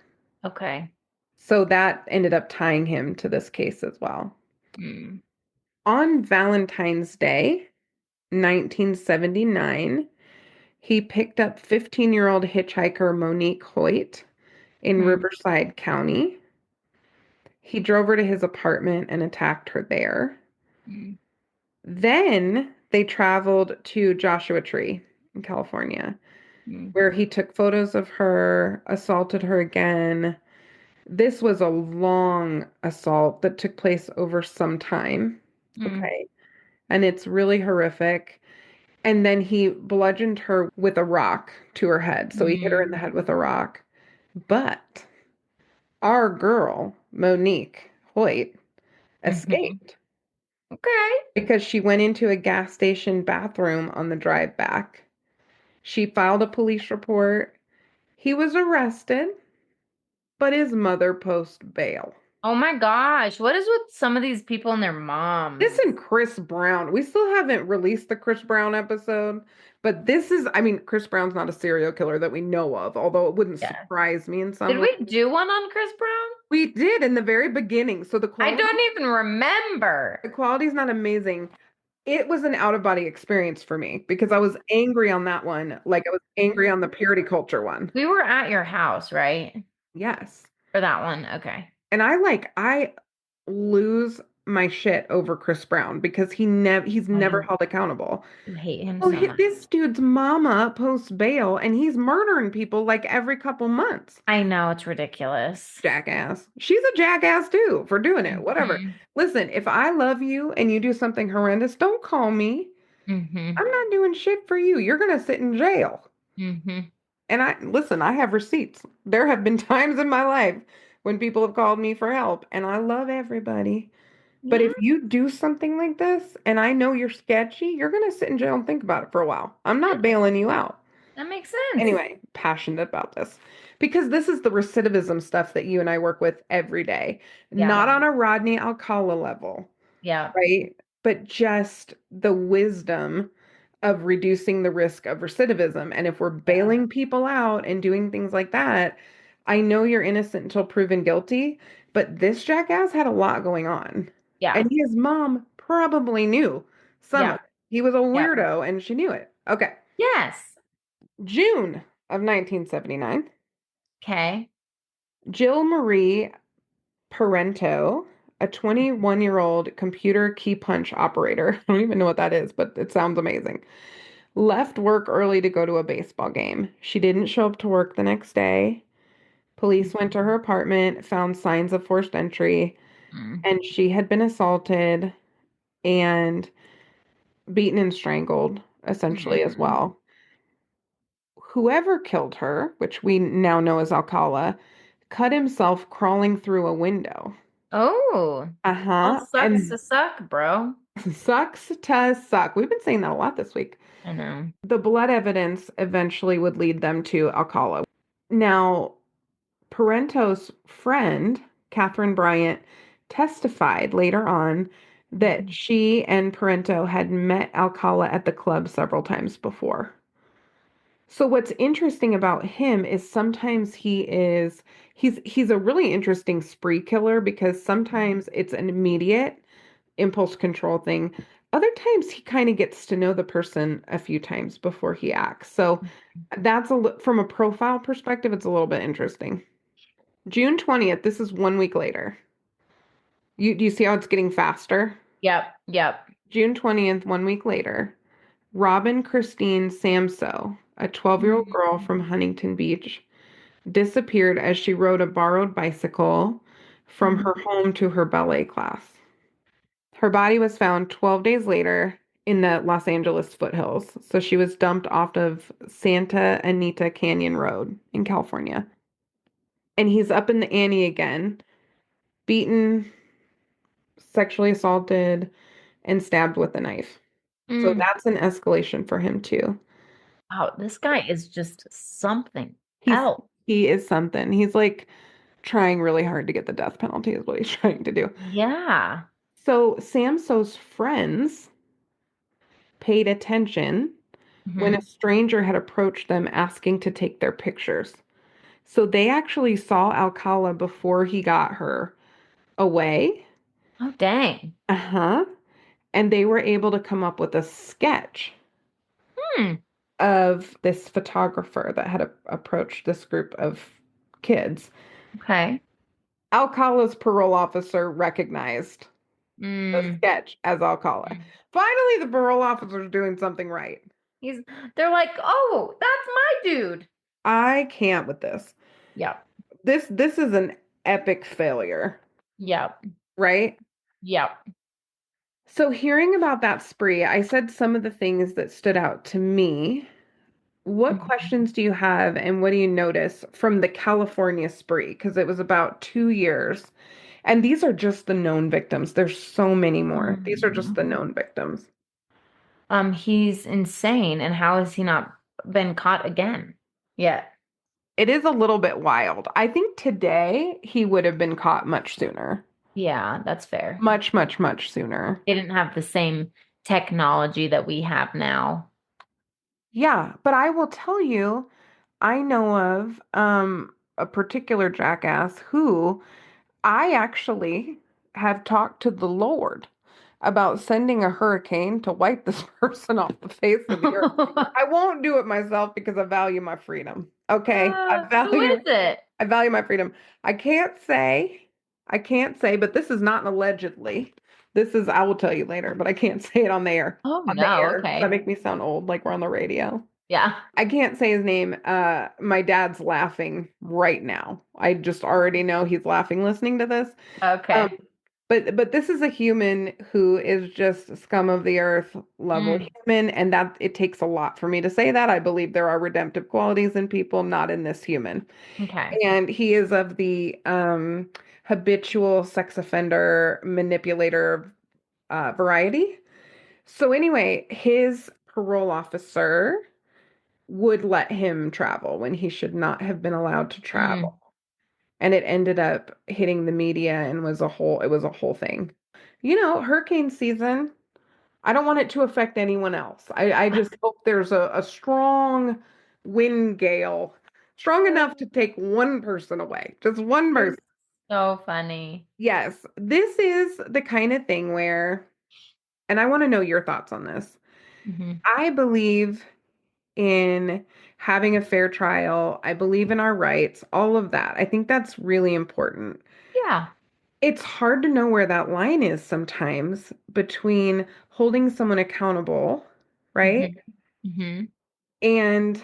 Okay. So that ended up tying him to this case as well. Mm. On Valentine's Day, 1979, he picked up 15-year-old hitchhiker Monique Hoyt in Mm. Riverside County. He drove her to his apartment and attacked her there. Mm. Then they traveled to Joshua Tree in California, Mm. where he took photos of her, assaulted her again. This was a long assault that took place over some time. Mm. Okay. And it's really horrific. And then he bludgeoned her with a rock to her head. So he hit her in the Mm. head with a rock. But our girl, Monique Hoyt, Mm-hmm. escaped Okay. because she went into a gas station bathroom on the drive back. She filed a police report. He was arrested, but his mother posted bail. Oh my gosh. What is with some of these people and their moms? This and Chris Brown. We still haven't released the Chris Brown episode, but this is, I mean, Chris Brown's not a serial killer that we know of, although it wouldn't Yeah. surprise me in Did some we ways. do one on Chris Brown? We did in the very beginning. So I don't even remember. the quality's not amazing. It was an out of body experience for me because I was angry on that one, like I was angry on the purity culture one. We were at your house, right? Yes. For that one. Okay. And I lose my shit over Chris Brown because he's Oh, never held accountable. you hate him Well, so much. this dude's mama posts bail and he's murdering people like every couple months. I know it's ridiculous. Jackass. She's a jackass too for doing it. Whatever. Mm-hmm. Listen, if I love you and you do something horrendous, don't call me. Mm-hmm. I'm not doing shit for you. You're gonna sit in jail. Mm-hmm. And I have receipts. There have been times in my life when people have called me for help, and I love everybody. But Yeah, if you do something like this and I know you're sketchy, you're going to sit in jail and think about it for a while. I'm yeah, not bailing you out. that makes sense. Anyway, passionate about this because this is the recidivism stuff that you and I work with every day. Yeah, Not on a Rodney Alcala level, yeah, right? But just the wisdom of reducing the risk of recidivism. And if we're yeah, bailing people out and doing things like that, I know you're innocent until proven guilty, but this jackass had a lot going on. yeah, And his mom probably knew some of yeah, it. He was a yeah. weirdo and she knew it. Okay. Yes. June of 1979, Okay. Jill Marie Parento, a 21-year-old computer key punch operator, I don't even know what that is, but it sounds amazing, left work early to go to a baseball game. She didn't show up to work the next day. Police went to her apartment, found signs of forced entry, Mm. and she had been assaulted and beaten and strangled, essentially, as Mm. well. Whoever killed her, which we now know as Alcala, cut himself crawling through a window. Oh, all Uh-huh. sucks to And suck, bro. sucks to suck. We've been saying that a lot this week. I know. The blood evidence eventually would lead them to Alcala. Now, Parento's friend, Catherine Bryant, testified later on that Mhm. she and Parento had met Alcala at the club several times before. So what's interesting about him is sometimes he's a really interesting spree killer because sometimes it's an immediate impulse control thing. Other times he kind of gets to know the person a few times before he acts. So from a profile perspective, it's a little bit interesting. June 20th, this is 1 week later. Do you see how it's getting faster? Yep, yep. June 20th, 1 week later, Robin Christine Samso, a 12-year-old girl from Mm. Huntington Beach, disappeared as she rode a borrowed bicycle from her home to her ballet class. Her body was found 12 days later in the Los Angeles foothills. So she was dumped off of Santa Anita Canyon Road in California. And he's up in the ante again, beaten, sexually assaulted, and stabbed with a knife. So Mm. that's an escalation for him too. Wow, this guy is just something He's else. he is something. He's like trying really hard to get the death penalty is what he's trying to do. Yeah. So Samso's friends paid attention when a Hmm. stranger had approached them asking to take their pictures. So they actually saw Alcala before he got her away. Oh, dang. Uh-huh. And they were able to come up with a sketch Hmm. of this photographer that had approached this group of kids. Okay. Alcala's parole officer recognized the Mm. sketch as Alcala. Finally, the parole officer's doing something right. He's they're like, "Oh, that's my dude." I can't with this. Yep. This is an epic failure, Yep. right? Yep. So hearing about that spree, I said some of the things that stood out to me. What Mhm. questions do you have and what do you notice from the California spree? Because it was about 2 years. And these are just the known victims. There's so many more. These are just Mhm. the known victims. He's insane, and how has he not been caught again yet? It is a little bit wild. I think today he would have been caught much sooner. Yeah, that's fair. Much, much, much sooner. They didn't have the same technology that we have now. Yeah, but I will tell you, I know of a particular jackass who I actually have talked to the Lord about sending a hurricane to wipe this person off the face of the earth. I won't do it myself because I value my freedom. Okay? Who is it? I value my freedom. I can't say, but this is not an allegedly. This is, I will tell you later, but I can't say it on the air. Oh On the no, air. Does that okay. make me sound old like we're on the radio? Yeah. I can't say his name. My dad's laughing right now. I just already know he's laughing listening to this. Um, Okay. but this is a human who is just scum of the earth level Mm, human, and that it takes a lot for me to say that. I believe there are redemptive qualities in people, not in this human. okay. And he is of the habitual sex offender manipulator variety. So anyway, his parole officer would let him travel when he should not have been allowed to travel. Mm. And it ended up hitting the media and it was a whole thing. Hurricane season, I don't want it to affect anyone else. I just hope there's a strong wind gale, strong enough to take one person away, just one You're person. so funny. Yes, this is the kind of thing where, and I want to know your thoughts on this. Hmm. I believe in having a fair trial. I believe in our rights, all of that. I think that's really important. Yeah. It's hard to know where that line is sometimes between holding someone accountable, right? Hmm. Hmm. And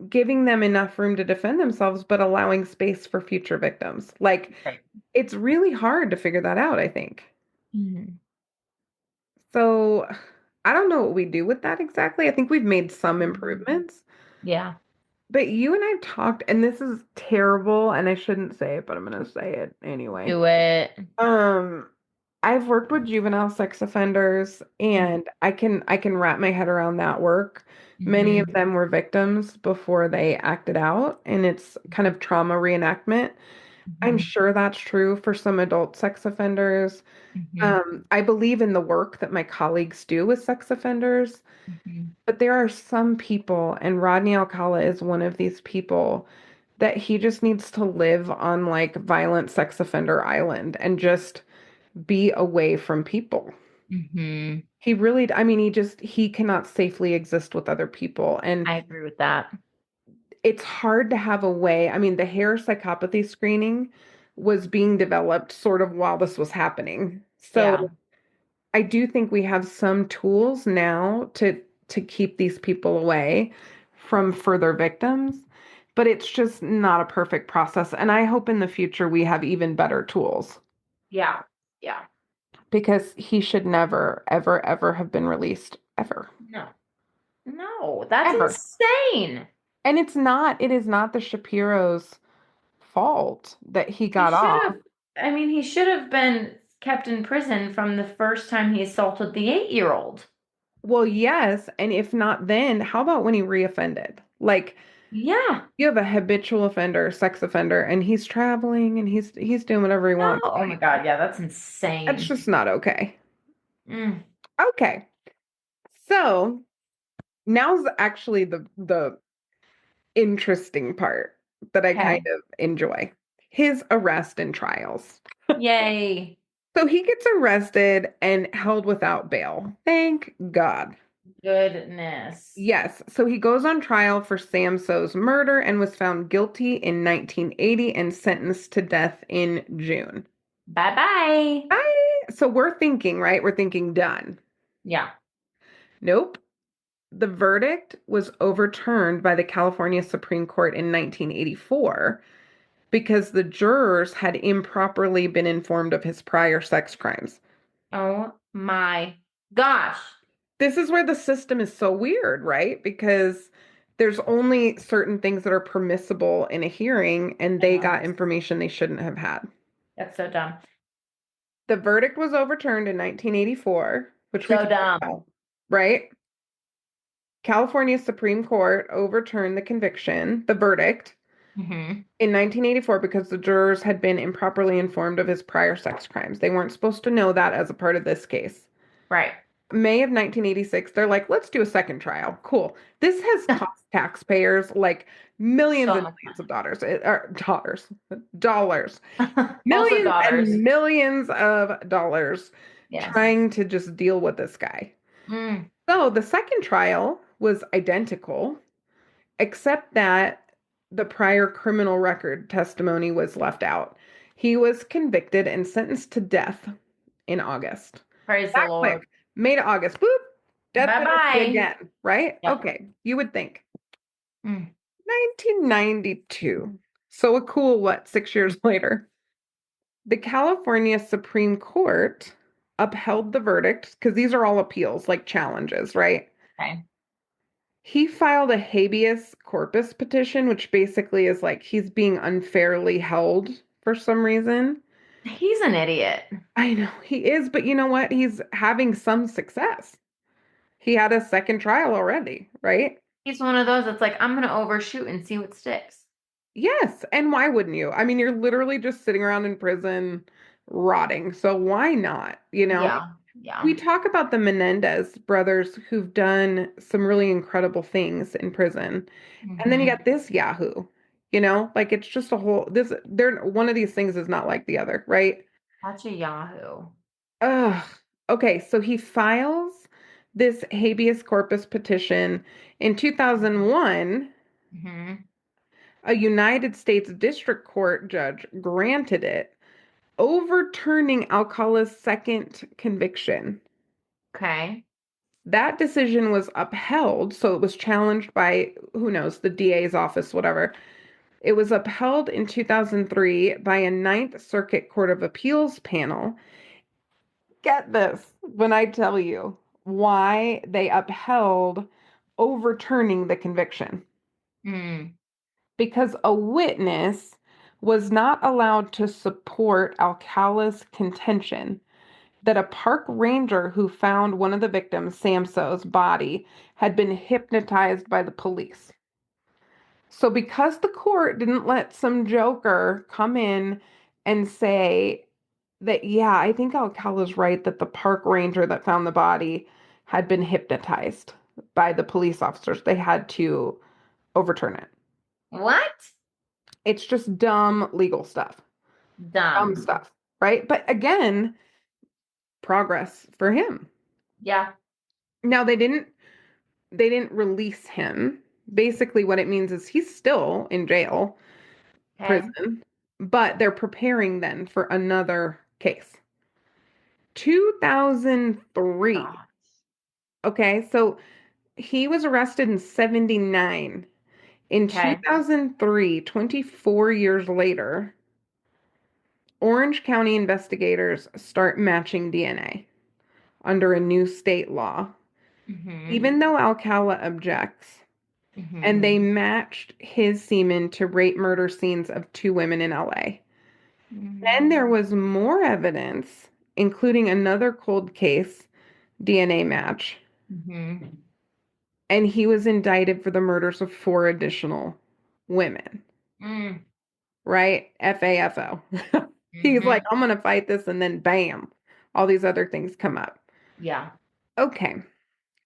giving them enough room to defend themselves, but allowing space for future victims. Like, Right. it's really hard to figure that out, I think. Hmm. So, I don't know what we do with that exactly. I think we've made some improvements. Yeah. But you and I've talked, and this is terrible, and I shouldn't say it, but I'm gonna say it anyway. Do it. Um, I've worked with juvenile sex offenders, and I can wrap my head around that work. Many of Hmm. them were victims before they acted out, and it's kind of trauma reenactment. I'm Hmm. sure that's true for some adult sex offenders. Hmm. I believe in the work that my colleagues do with sex offenders. Hmm. But there are some people, and Rodney Alcala is one of these people, that he just needs to live on like violent sex offender island and just be away from people. Hmm. He really, I mean, he cannot safely exist with other people. And I agree with that. it's hard to have a way. I mean, the hair psychopathy screening was being developed sort of while this was happening. Yeah. So I do think we have some tools now to keep these people away from further victims, but it's just not a perfect process. And I hope in the future we have even better tools Yeah. Yeah. because he should never, ever, ever have been released ever, No. No, that's ever. insane. And it is not the Shapiro's fault that he He got should off. have, I mean, he should have been kept in prison from the first time he assaulted the 8-year-old. Well, yes. And if not then, how about when he reoffended? Like, Yeah. you have a habitual offender, sex offender, and he's traveling and he's doing whatever he No. wants. Oh my God. Yeah, that's That's insane. just not okay. Mm. Okay. So now's actually the interesting part that I kind Okay. of enjoy. His arrest and trials. Yay. So he gets arrested and held without bail. Thank God. Goodness. Yes. So he goes on trial for Sam So's murder and was found guilty in 1980 and sentenced to death in June. Bye bye. So we're thinking, right? We're thinking done. Yeah. Nope. The verdict was overturned by the California Supreme Court in 1984 because the jurors had improperly been informed of his prior sex crimes. Oh my gosh. This is where the system is so weird, right? Because there's only certain things that are permissible in a hearing, and I they know. got information they shouldn't have had. That's so dumb. The verdict was overturned in 1984, which we So talked dumb. about, right? California Supreme Court overturned the conviction, the verdict, Hmm. in 1984 because the jurors had been improperly informed of his prior sex crimes. They weren't supposed to know that as a part of this case. Right. May of 1986, they're like, let's do a second trial. Cool. This has cost taxpayers like millions So and much millions of dollars, money. Also millions daughters. and millions of dollars Yes. trying to just deal with this guy. Mm. So the second trial was identical, except that the prior criminal record testimony was left out. He was convicted and sentenced to death in August. Praise the That Lord. quick. May to August. Boop. Death Bye penalty bye. again, right? Yep. Okay. You would think. Mm. 1992. So a cool, what, 6 years later? The California Supreme Court upheld the verdict because these are all appeals, like challenges, right? Okay. He filed a habeas corpus petition, which basically is like he's being unfairly held for some reason. He's an idiot. I know he is, but you know what? He's having some success. He had a second trial already, right? He's one of those that's like, I'm gonna overshoot and see what sticks. Yes, and why wouldn't you? I mean, you're literally just sitting around in prison rotting, so why not, you know? Yeah, We yeah. talk about the Menendez brothers who've done some really incredible things in prison. And then you Mm-hmm. got this Yahoo, like it's just a whole this they're one of these things is not like the other, right? That's a Yahoo. Ugh. Okay, so he files this habeas corpus petition in 2001. Mm-hmm. A United States District Court judge granted it, overturning Alcala's second conviction. Okay. That decision was upheld, so it was challenged by, who knows, the DA's office, whatever. It was upheld in 2003 by a Ninth Circuit Court of Appeals panel. Get this when I tell you why they upheld overturning the conviction. Mm. Because a witness was not allowed to support Alcala's contention that a park ranger who found one of the victims, Samso's body, had been hypnotized by the police. So, because the court didn't let some joker come in and say that, yeah, I think Alcala's right that the park ranger that found the body had been hypnotized by the police officers, they had to overturn it. What? It's just dumb legal stuff, dumb Dumb. stuff, right? But again, progress for him. Yeah. Now they didn't release him. Basically, what it means is he's still in jail, Okay. prison, but they're preparing then for another case. 2003. God. Okay, so he was arrested in 79. In Okay. 2003, 24 years later, Orange County investigators start matching DNA under a new state law, Mm-hmm. even though Alcala objects. And they Mm-hmm. matched his semen to rape murder scenes of two women in LA. Then there Mm-hmm. was more evidence, including another cold case DNA match, Mm-hmm. and he was indicted for the murders of four additional women, Mm. right? FAFO. He's like, Mm-hmm. I'm going to fight this, and then bam, all these other things come up. Yeah. Okay,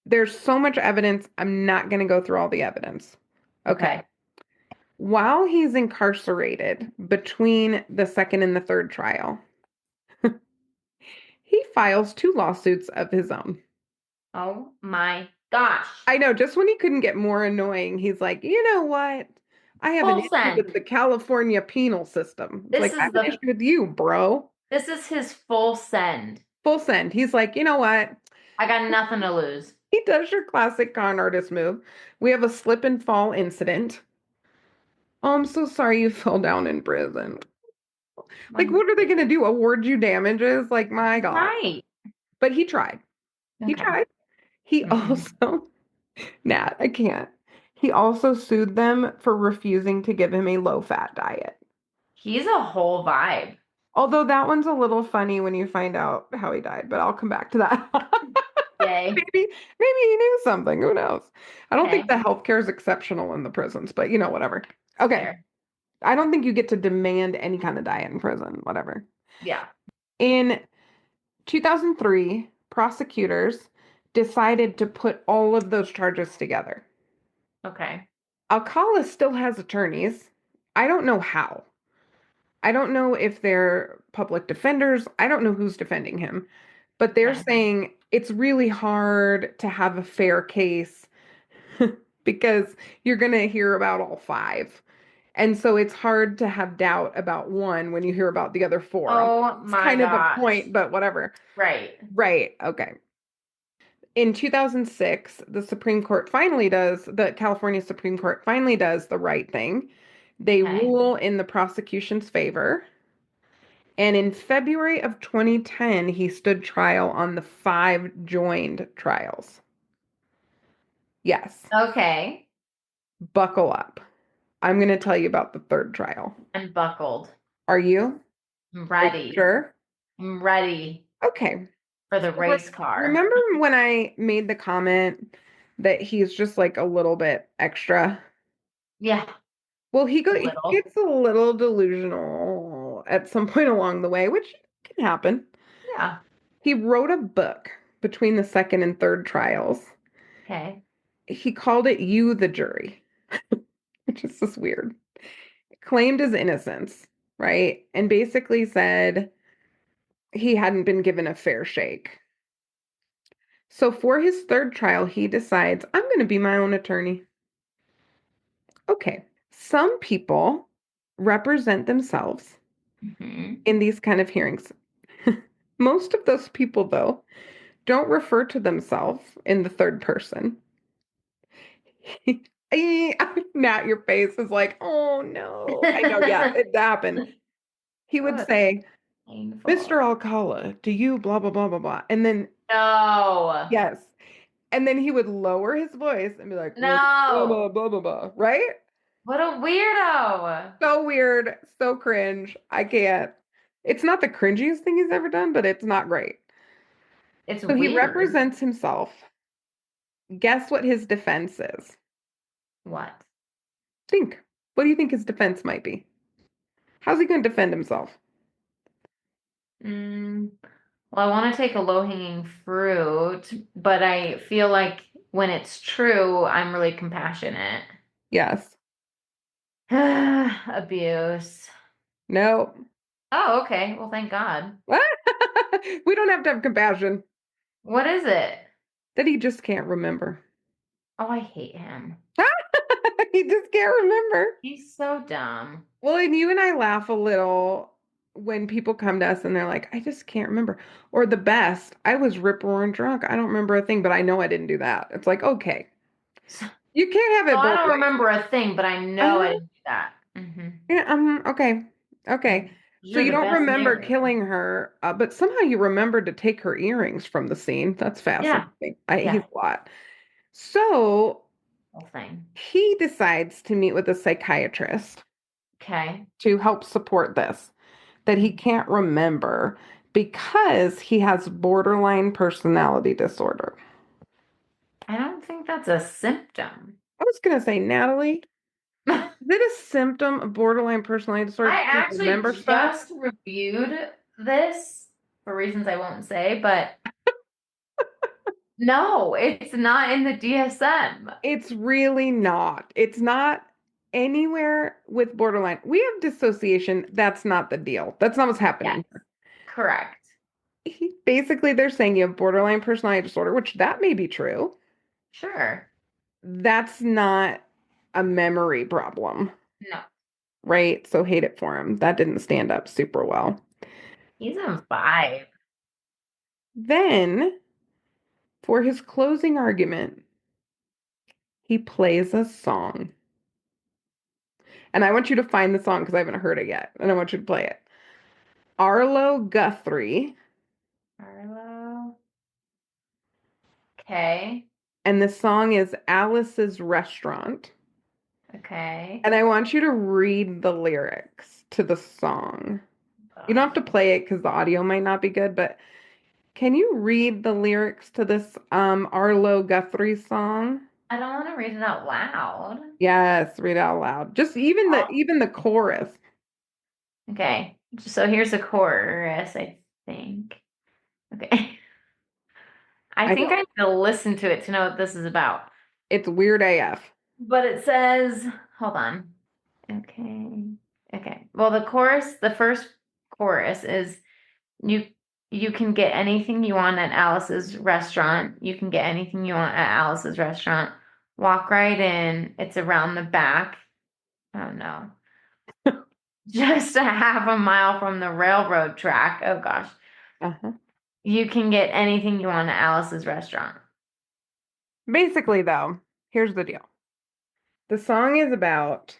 there's so much evidence. I'm not going to go through all the evidence. Okay. Okay. While he's incarcerated between the second and the third trial, he files two lawsuits of his own. Oh my gosh. I know, just when he couldn't get more annoying, he's like, you know what? I have an Full issue with send. the California penal system. It's This like, I is have an the issue with you, bro. this is his full send. Full send. He's like, you know what? I got nothing to lose. He does your classic con artist move. We have a slip and fall incident. Oh, I'm so sorry you fell down in prison. Like, Like, what are they going to do? Award you damages? Like, my God. right. But he tried. He Okay. tried. He Mm-hmm. also, Nat, I can't. He also sued them for refusing to give him a low fat diet. He's a whole vibe. Although that one's a little funny when you find out how he died, but I'll come back to that. Yay. Maybe he knew something. Who knows? I don't think Okay. the healthcare is exceptional in the prisons, but whatever. Okay. Fair. I don't think you get to demand any kind of diet in prison, whatever. Yeah. In 2003, prosecutors decided to put all of those charges together. Okay. Alcala still has attorneys. I don't know how. I don't know if they're public defenders. I don't know who's defending him, but they're Okay. saying it's really hard to have a fair case because you're going to hear about all five. And so it's hard to have doubt about one when you hear about the other four. Oh It's my kind of the gosh. point, but whatever. Right. Right. Okay. In 2006, the California Supreme Court finally does the right thing. They Okay. rule in the prosecution's favor. And in February of 2010, he stood trial on the five joined trials. Yes, Okay. buckle up. I'm going to tell you about the third trial. I'm buckled. Are you? I'm Are you ready. sure? I'm ready Okay. for So the race car. remember when I made the comment that he's just like a little bit extra? Yeah, Well, a he little. gets a little delusional at some point along the way, which can happen. Yeah. He wrote a book between the second and third trials. Okay. He called it You the Jury, which is just weird. Claimed his innocence, right? And basically said he hadn't been given a fair shake. So for his third trial, he decides, I'm going to be my own attorney. Okay. Some people represent themselves Hmm. in these kind of hearings. Most of those people, though, don't refer to themselves in the third person. Nat, your face is like, oh no. I know, yeah, it happened. He would Oh, say, Mr. painful. Alcala, do you blah, blah, blah, blah, blah. And then, No. yes. And then he would lower his voice and be like, well, blah, No. blah, blah, blah, blah, right? What a weirdo. So weird, so cringe. I can't. It's not the cringiest thing he's ever done, but it's not great. It's So he weird. represents himself. Guess what his defense is? What? Think. What do you think his defense might be? How's he going to defend himself? Mm, well, I want to take a low-hanging fruit, but I feel like when it's true, I'm really compassionate. Yes. Abuse. No. Oh, okay. Well, thank God. We don't have to have compassion. What is it? That he just can't remember. Oh, I hate him. He just can't remember. He's so dumb. Well, and you and I laugh a little when people come to us and they're like, I just can't remember. Or the best, I was rip roaring drunk. I don't remember a thing, but I know I didn't do that. It's like, okay, So, you can't have so it I both don't ways. remember a thing, but I know I Uh-huh. didn't do that. Hmm. Yeah, okay. Okay. So You're you the don't best remember narrator. killing her, but somehow you remembered to take her earrings from the scene. That's Yeah. fascinating. He's Yeah. a lot. So Whole thing. he decides to meet with a psychiatrist Okay. to help support this, that he can't remember because he has borderline personality disorder. I don't think that's a symptom. I was going to say, Natalie, is it a symptom of borderline personality disorder I to can't actually remember stuff? just reviewed this for reasons I won't say, but no, it's not in the DSM. It's really not. It's not anywhere with borderline. We have dissociation. That's not the deal. That's not what's Yes, happening. correct. Basically, they're saying you have borderline personality disorder, which that may be true. Sure. That's not a memory problem, No, right? So hate it for him. That didn't stand up super well. he's a five. Then, for his closing argument, he plays a song. And I want you to find the song because I haven't heard it yet. And I want you to play it. Arlo Guthrie. Arlo. Okay. And the song is Alice's Restaurant. Okay. And I want you to read the lyrics to the song. You don't have to Um, play it because the audio might not be good, but can you read the lyrics to this Arlo Guthrie song? I don't want to read it out loud. Yes, read out loud. Just Oh, even the chorus. okay. So here's the chorus, I think. Okay. I I think I know need to listen to it to know what this is about. it's weird AF. But it says, hold on. Okay. Okay. Well, the first chorus is you you can get anything you want at Alice's restaurant. You can get anything you want at Alice's restaurant. Walk right in. It's around the back. Oh no. Just a half a mile from the railroad track. Oh gosh. Uh-huh. You can get anything you want at Alice's restaurant. Basically, though, here's the deal. The song is about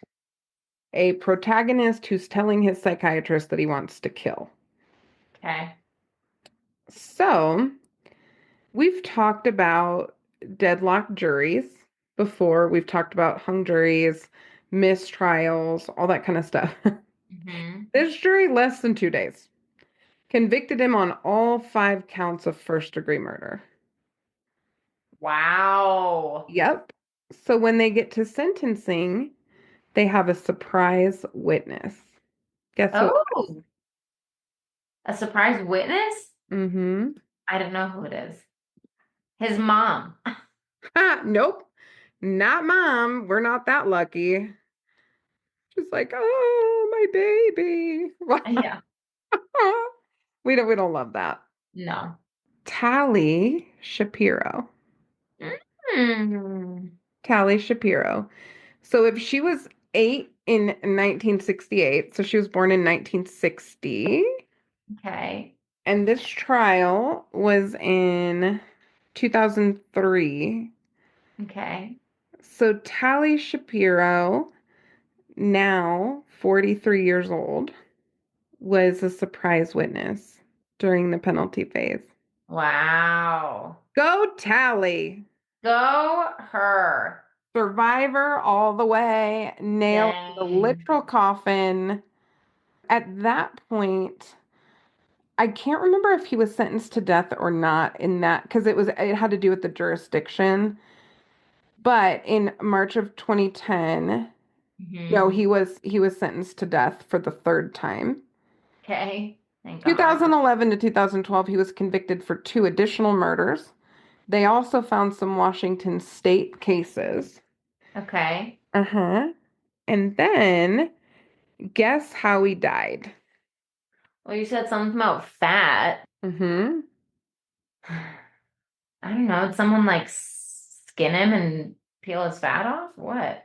a protagonist who's telling his psychiatrist that he wants to kill. Okay. So, we've talked about deadlocked juries before. We've talked about hung juries, mistrials, all that kind of stuff. Hmm. This jury, less than 2 days, convicted him on all 5 counts of first-degree murder. Wow. Yep. So when they get to sentencing, they have a surprise witness. Guess who it was? Oh, a surprise witness? Mm-hmm. I don't know who it is. His mom. Ah, nope. Not mom. We're not that lucky. She's like, oh, my baby. Yeah. We don't love that. No. Tally Shapiro. Hmm. Tally Shapiro. So if she was 8 in 1968, so she was born in 1960, Okay. and this trial was in 2003. Okay. So Tally Shapiro, now 43 years old, was a surprise witness during the penalty phase. Wow. Go Tally! Go her. Survivor all the way, nailed the Dang. literal coffin. At that point, I can't remember if he was sentenced to death or not in that because it had to do with the jurisdiction. But in March of 2010, no, Hmm. he was sentenced to death for the third time. Okay. Thank God. 2011 to 2012, he was convicted for 2 additional murders. They also found some Washington state cases. Okay. Uh-huh. And then guess how he died? Well, you said something about fat. Mm-hmm. I don't know. Did someone like skin him and peel his fat off? What?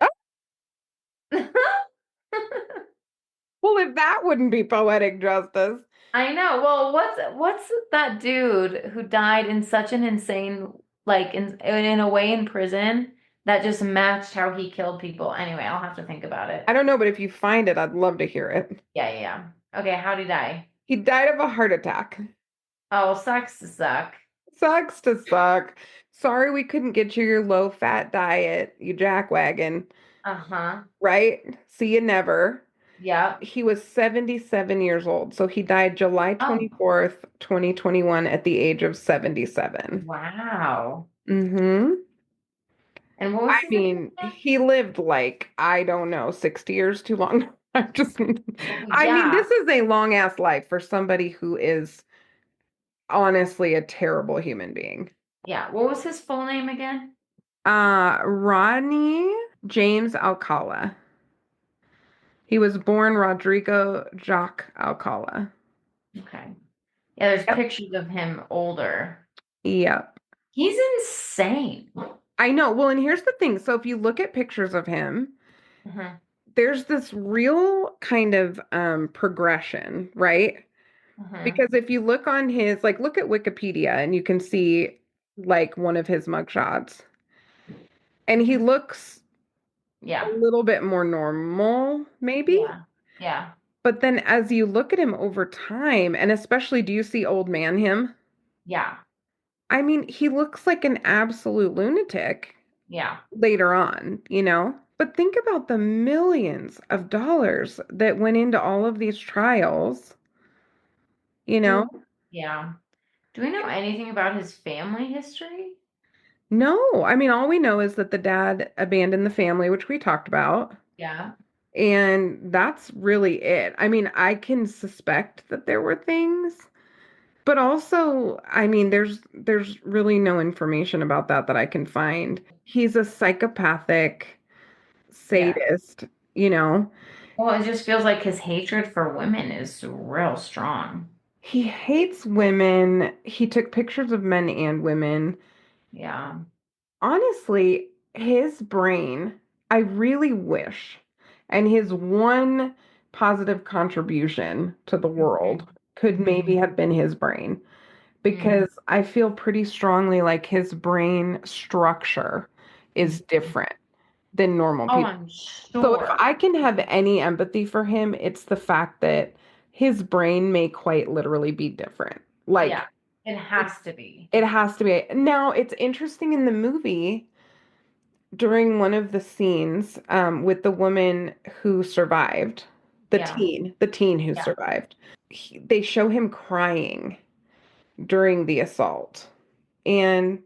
Well, if that wouldn't be poetic justice. I know. Well, what's that dude who died in such an insane, like in a way in prison that just matched how he killed people? Anyway, I'll have to think about it. I don't know, but if you find it, I'd love to hear it. Yeah, yeah, yeah. Okay, how'd he die? He died of a heart attack. Oh, sucks to suck. Sucks to suck. Sorry we couldn't get you your low-fat diet, you jackwagon, Uh-huh. right? See you never. Yep. He was 77 years old, so he died July Oh, 24th, 2021 at the age of 77. wow. Mm-hmm. And what was I his name mean, again? he lived like, I don't know, 60 years too long. I just, Oh, I mean, yeah. this is a long ass life for somebody who is honestly a terrible human being. Yeah. What was his full name again? Rodney James Alcala. He was born Rodrigo Jacques Alcala. Okay. Yeah, there's Yep. pictures of him older. Yep. He's insane. I know. Well, and here's the thing. So if you look at pictures of him, Uh-huh. there's this real kind of progression, right? Uh-huh. Because if you look on his, like, look at Wikipedia and you can see like one of his mugshots, and he looks a Yeah. little bit more normal, maybe. Yeah. Yeah. But then as you look at him over time, and especially do you see old man him? Yeah. I mean, he looks like an absolute lunatic Yeah. later on, you know? But think about the millions of dollars that went into all of these trials, you know? Do yeah. Do we know anything about his family history? No, I mean, all we know is that the dad abandoned the family, which we talked about, Yeah. and that's really it. I mean, I can suspect that there were things, but also, I mean, there's really no information about that I can find. He's a psychopathic Yeah. sadist, you know. Well, it just feels like his hatred for women is real strong. He hates women. He took pictures of men and women. Yeah. Honestly, his brain, I really wish, and his one positive contribution to the world could maybe Mm-hmm. have been his brain, Mm. because I feel pretty strongly like his brain structure is different than normal Oh, people. I'm So if sure. I can have any empathy for him, it's the fact that his brain may quite literally be different. Yeah. Like It has to be. it has to be. Now, it's interesting in the movie during one of the scenes with the woman who survived Yeah. the teen who Yeah. survived. They show him crying during the assault. And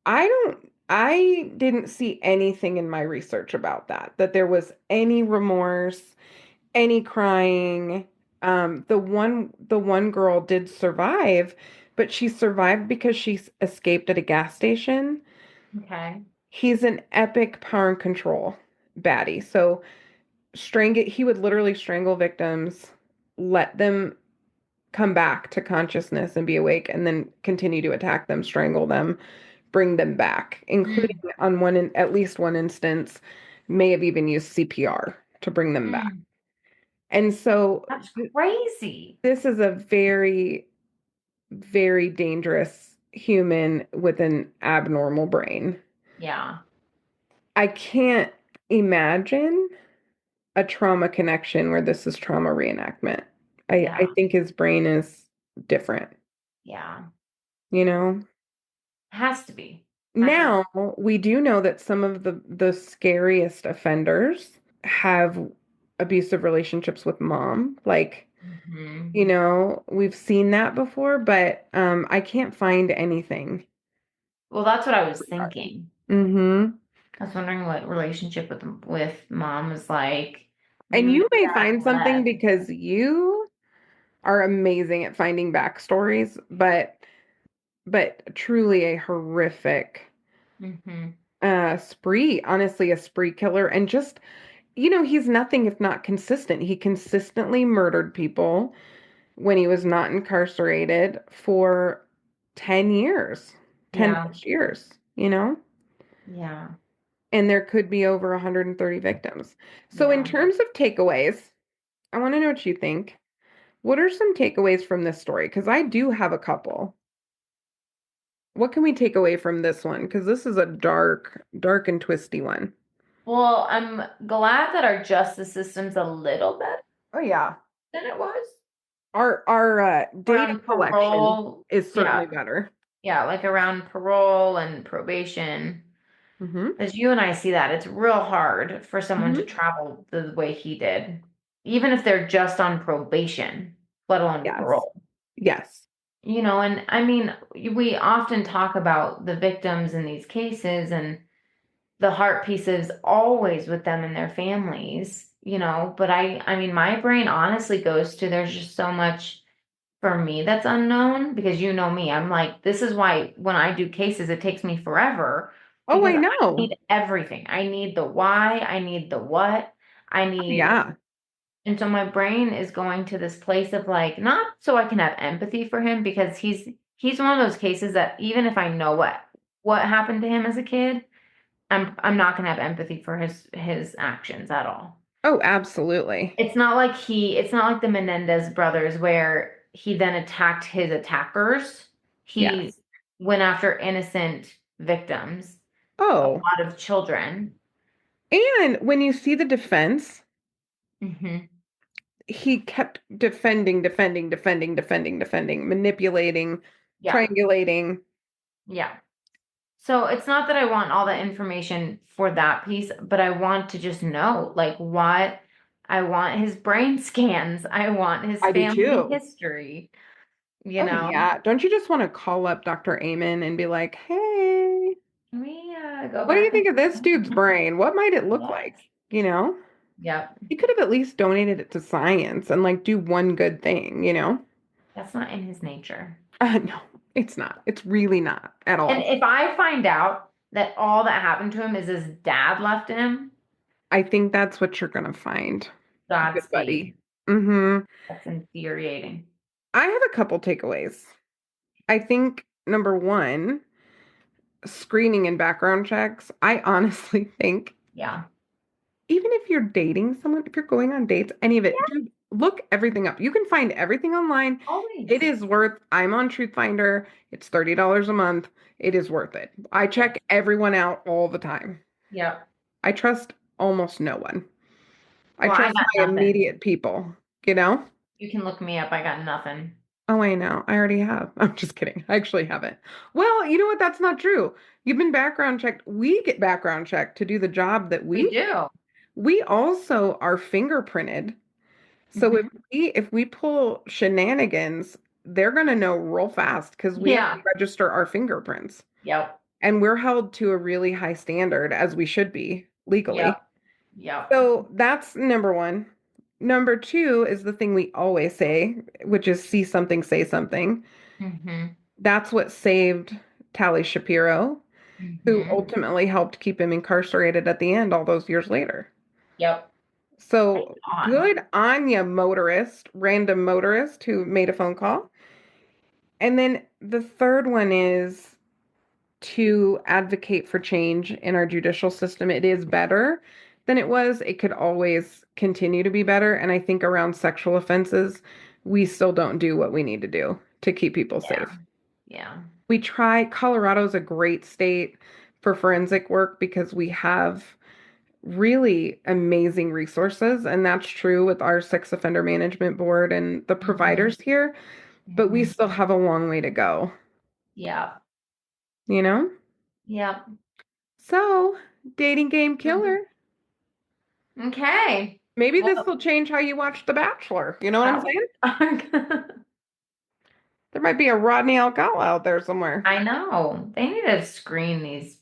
I didn't see anything in my research about that there was any remorse, any crying. The one girl did survive, but she survived because she escaped at a gas station. Okay. He's an epic power and control baddie. So he would literally strangle victims, let them come back to consciousness and be awake, and then continue to attack them, strangle them, bring them back, including Mm. on at least one instance, may have even used CPR to bring them back. Mm. And so That's crazy. this is a very, very dangerous human with an abnormal brain. Yeah. I can't imagine a trauma connection where this is trauma reenactment. I Yeah. think his brain is different, Yeah. you know? Has to be. Has Now, we do know that some of the scariest offenders have abusive relationships with mom. Like, hmm we've seen that before, but I can't find anything. Well, that's what I was thinking. Mm-hmm. I was wondering what relationship with mom is like. And Maybe you may that find something led. because you are amazing at finding backstories, but truly a horrific hmm honestly, a spree killer. And just, he's nothing if not consistent. He consistently murdered people when he was not incarcerated for 10 years, 10 Yeah. plus years. Yeah. And there could be over 130 victims. So, in Yeah. terms of takeaways, I want to know what you think. What are some takeaways from this story? Because I do have a couple. What can we take away from this one? Because this is a dark, dark and twisty one. Well, I'm glad that our justice system's a little better Oh yeah. than it was Our data around collection parole. is Yeah. certainly better. Yeah, like around parole and probation. Mm-hmm. As you and I see that, it's real hard for someone to Mm-hmm. travel the way he did, even if they're just on probation, let alone Yes. parole. Yes. And I mean, we often talk about the victims in these cases, and the heart piece is always with them and their families, but I mean, my brain honestly goes to there's just so much for me that's unknown because you know me. I'm like, this is why when I do cases, it takes me forever Oh, because I I know. need everything. I need the why, I need the what, I Oh, need, yeah. and so my brain is going to this place of like, not so I can have empathy for him because he's one of those cases that even if I know what happened to him as a kid, I'm not gonna have empathy for his actions at all. Oh, absolutely. It's not like the Menendez brothers where he then attacked his attackers. He Yes. went after innocent victims, a Oh, lot of children. and when you see the defense, hmm he kept defending, manipulating, Yeah, triangulating. yeah. So it's not that I want all the information for that piece, but I want to just know like what I want his brain scans. I want his I do family too. history, you Oh, know. yeah. Don't you just want to call up Dr. Amen and be like, hey, Can we go what do you back in think of this dude's time? brain? What might it look Yes. like? You know? Yep. He could have at least donated it to science and like do one good thing? That's not in his nature. No, it's not. It's really not at And all. if I find out that all that happened to him is his dad left him, I think that's what you're gonna find, good Godspeed. buddy. Mm-hmm. That's infuriating. I have a couple takeaways. I think number one, screening and background checks. I honestly think Yeah. even if you're dating someone, if you're going on dates, any of it, dude, look everything up. You can find everything online. It Always. is worth, I'm on Truth Finder. It's $30 a month. It is worth it. I Yes. check everyone out all the time. Yep. I trust almost no one. I Well, I trust got my nothing. immediate people, you know? You can look me up. I got nothing. Oh, I know. I already have. I'm just kidding. I actually haven't. Well, you know what? That's not true. You've been background checked. We get background checked to do the job that we We do. do. We also are fingerprinted. So Hmm. if we pull shenanigans, they're gonna know real fast because we have to Yeah. register our fingerprints. Yep. And we're held to a really high standard as we should be legally. Yep. Yep. So that's number one. Number two is the thing we always say, which is see something, say something. Hmm. That's what saved Tally Shapiro, who Hmm. ultimately helped keep him incarcerated at the end all those years later. Yep. Right So on. good on ya, motorist, random motorist who made a phone call. And then the third one is to advocate for change in our judicial system. It is better than it was. It could always continue to be better. And I think around sexual offenses, we still don't do what we need to do to keep people Yeah. safe. Yeah. We try, Colorado's a great state for forensic work because we have really amazing resources. And that's true with our sex offender management board and the Hmm. providers here. But we Hmm. still have a long way to go, Yeah. you know? Yep. So, dating game Mhm. killer. Okay. Maybe this Well, will change how you watch The Bachelor. You know what I'm that saying? was There might be a Rodney Alcala out there somewhere. I know. They need to screen these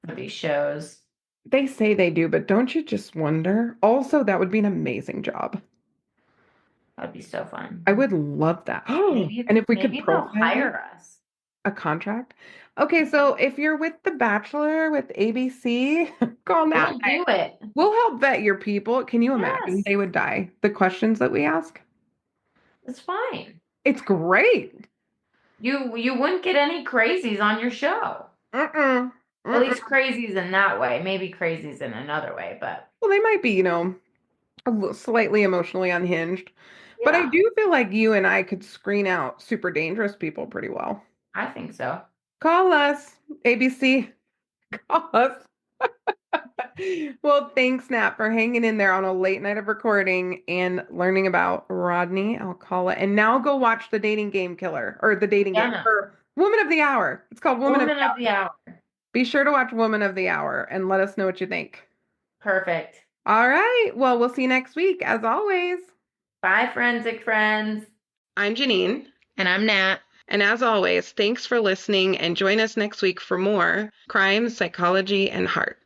for these shows. They say they do, but don't you just wonder? Also, that would be an amazing job. That'd be so fun. I would love that. Oh, and if we could Maybe they'll profile you, hire us. a contract. Okay, so if you're with The Bachelor with ABC, call Nat. We'll do it. We'll help vet your people. Can you imagine Yes. they would die? The questions that we ask? It's fine. It's great. You wouldn't get any crazies on your show. Mm-mm. At Mm-mm. least crazies in that way. Maybe crazies in another way, but Well, they might be, slightly emotionally unhinged. But I yeah, do feel like you and I could screen out super dangerous people pretty well. I think so. Call us, ABC. Call us. Well, thanks, Nat, for hanging in there on a late night of recording and learning about Rodney Alcala. And now go watch The Dating Game Killer or The Dating Game Yeah. or Woman of the Hour. It's called Woman of Woman the of the Hour. hour. Be sure to watch Woman of the Hour and let us know what you think. Perfect. All right. Well, we'll see you next week, as always. Bye, forensic friends. I'm Janine. And I'm Nat. And as always, thanks for listening and join us next week for more crime, psychology, and heart.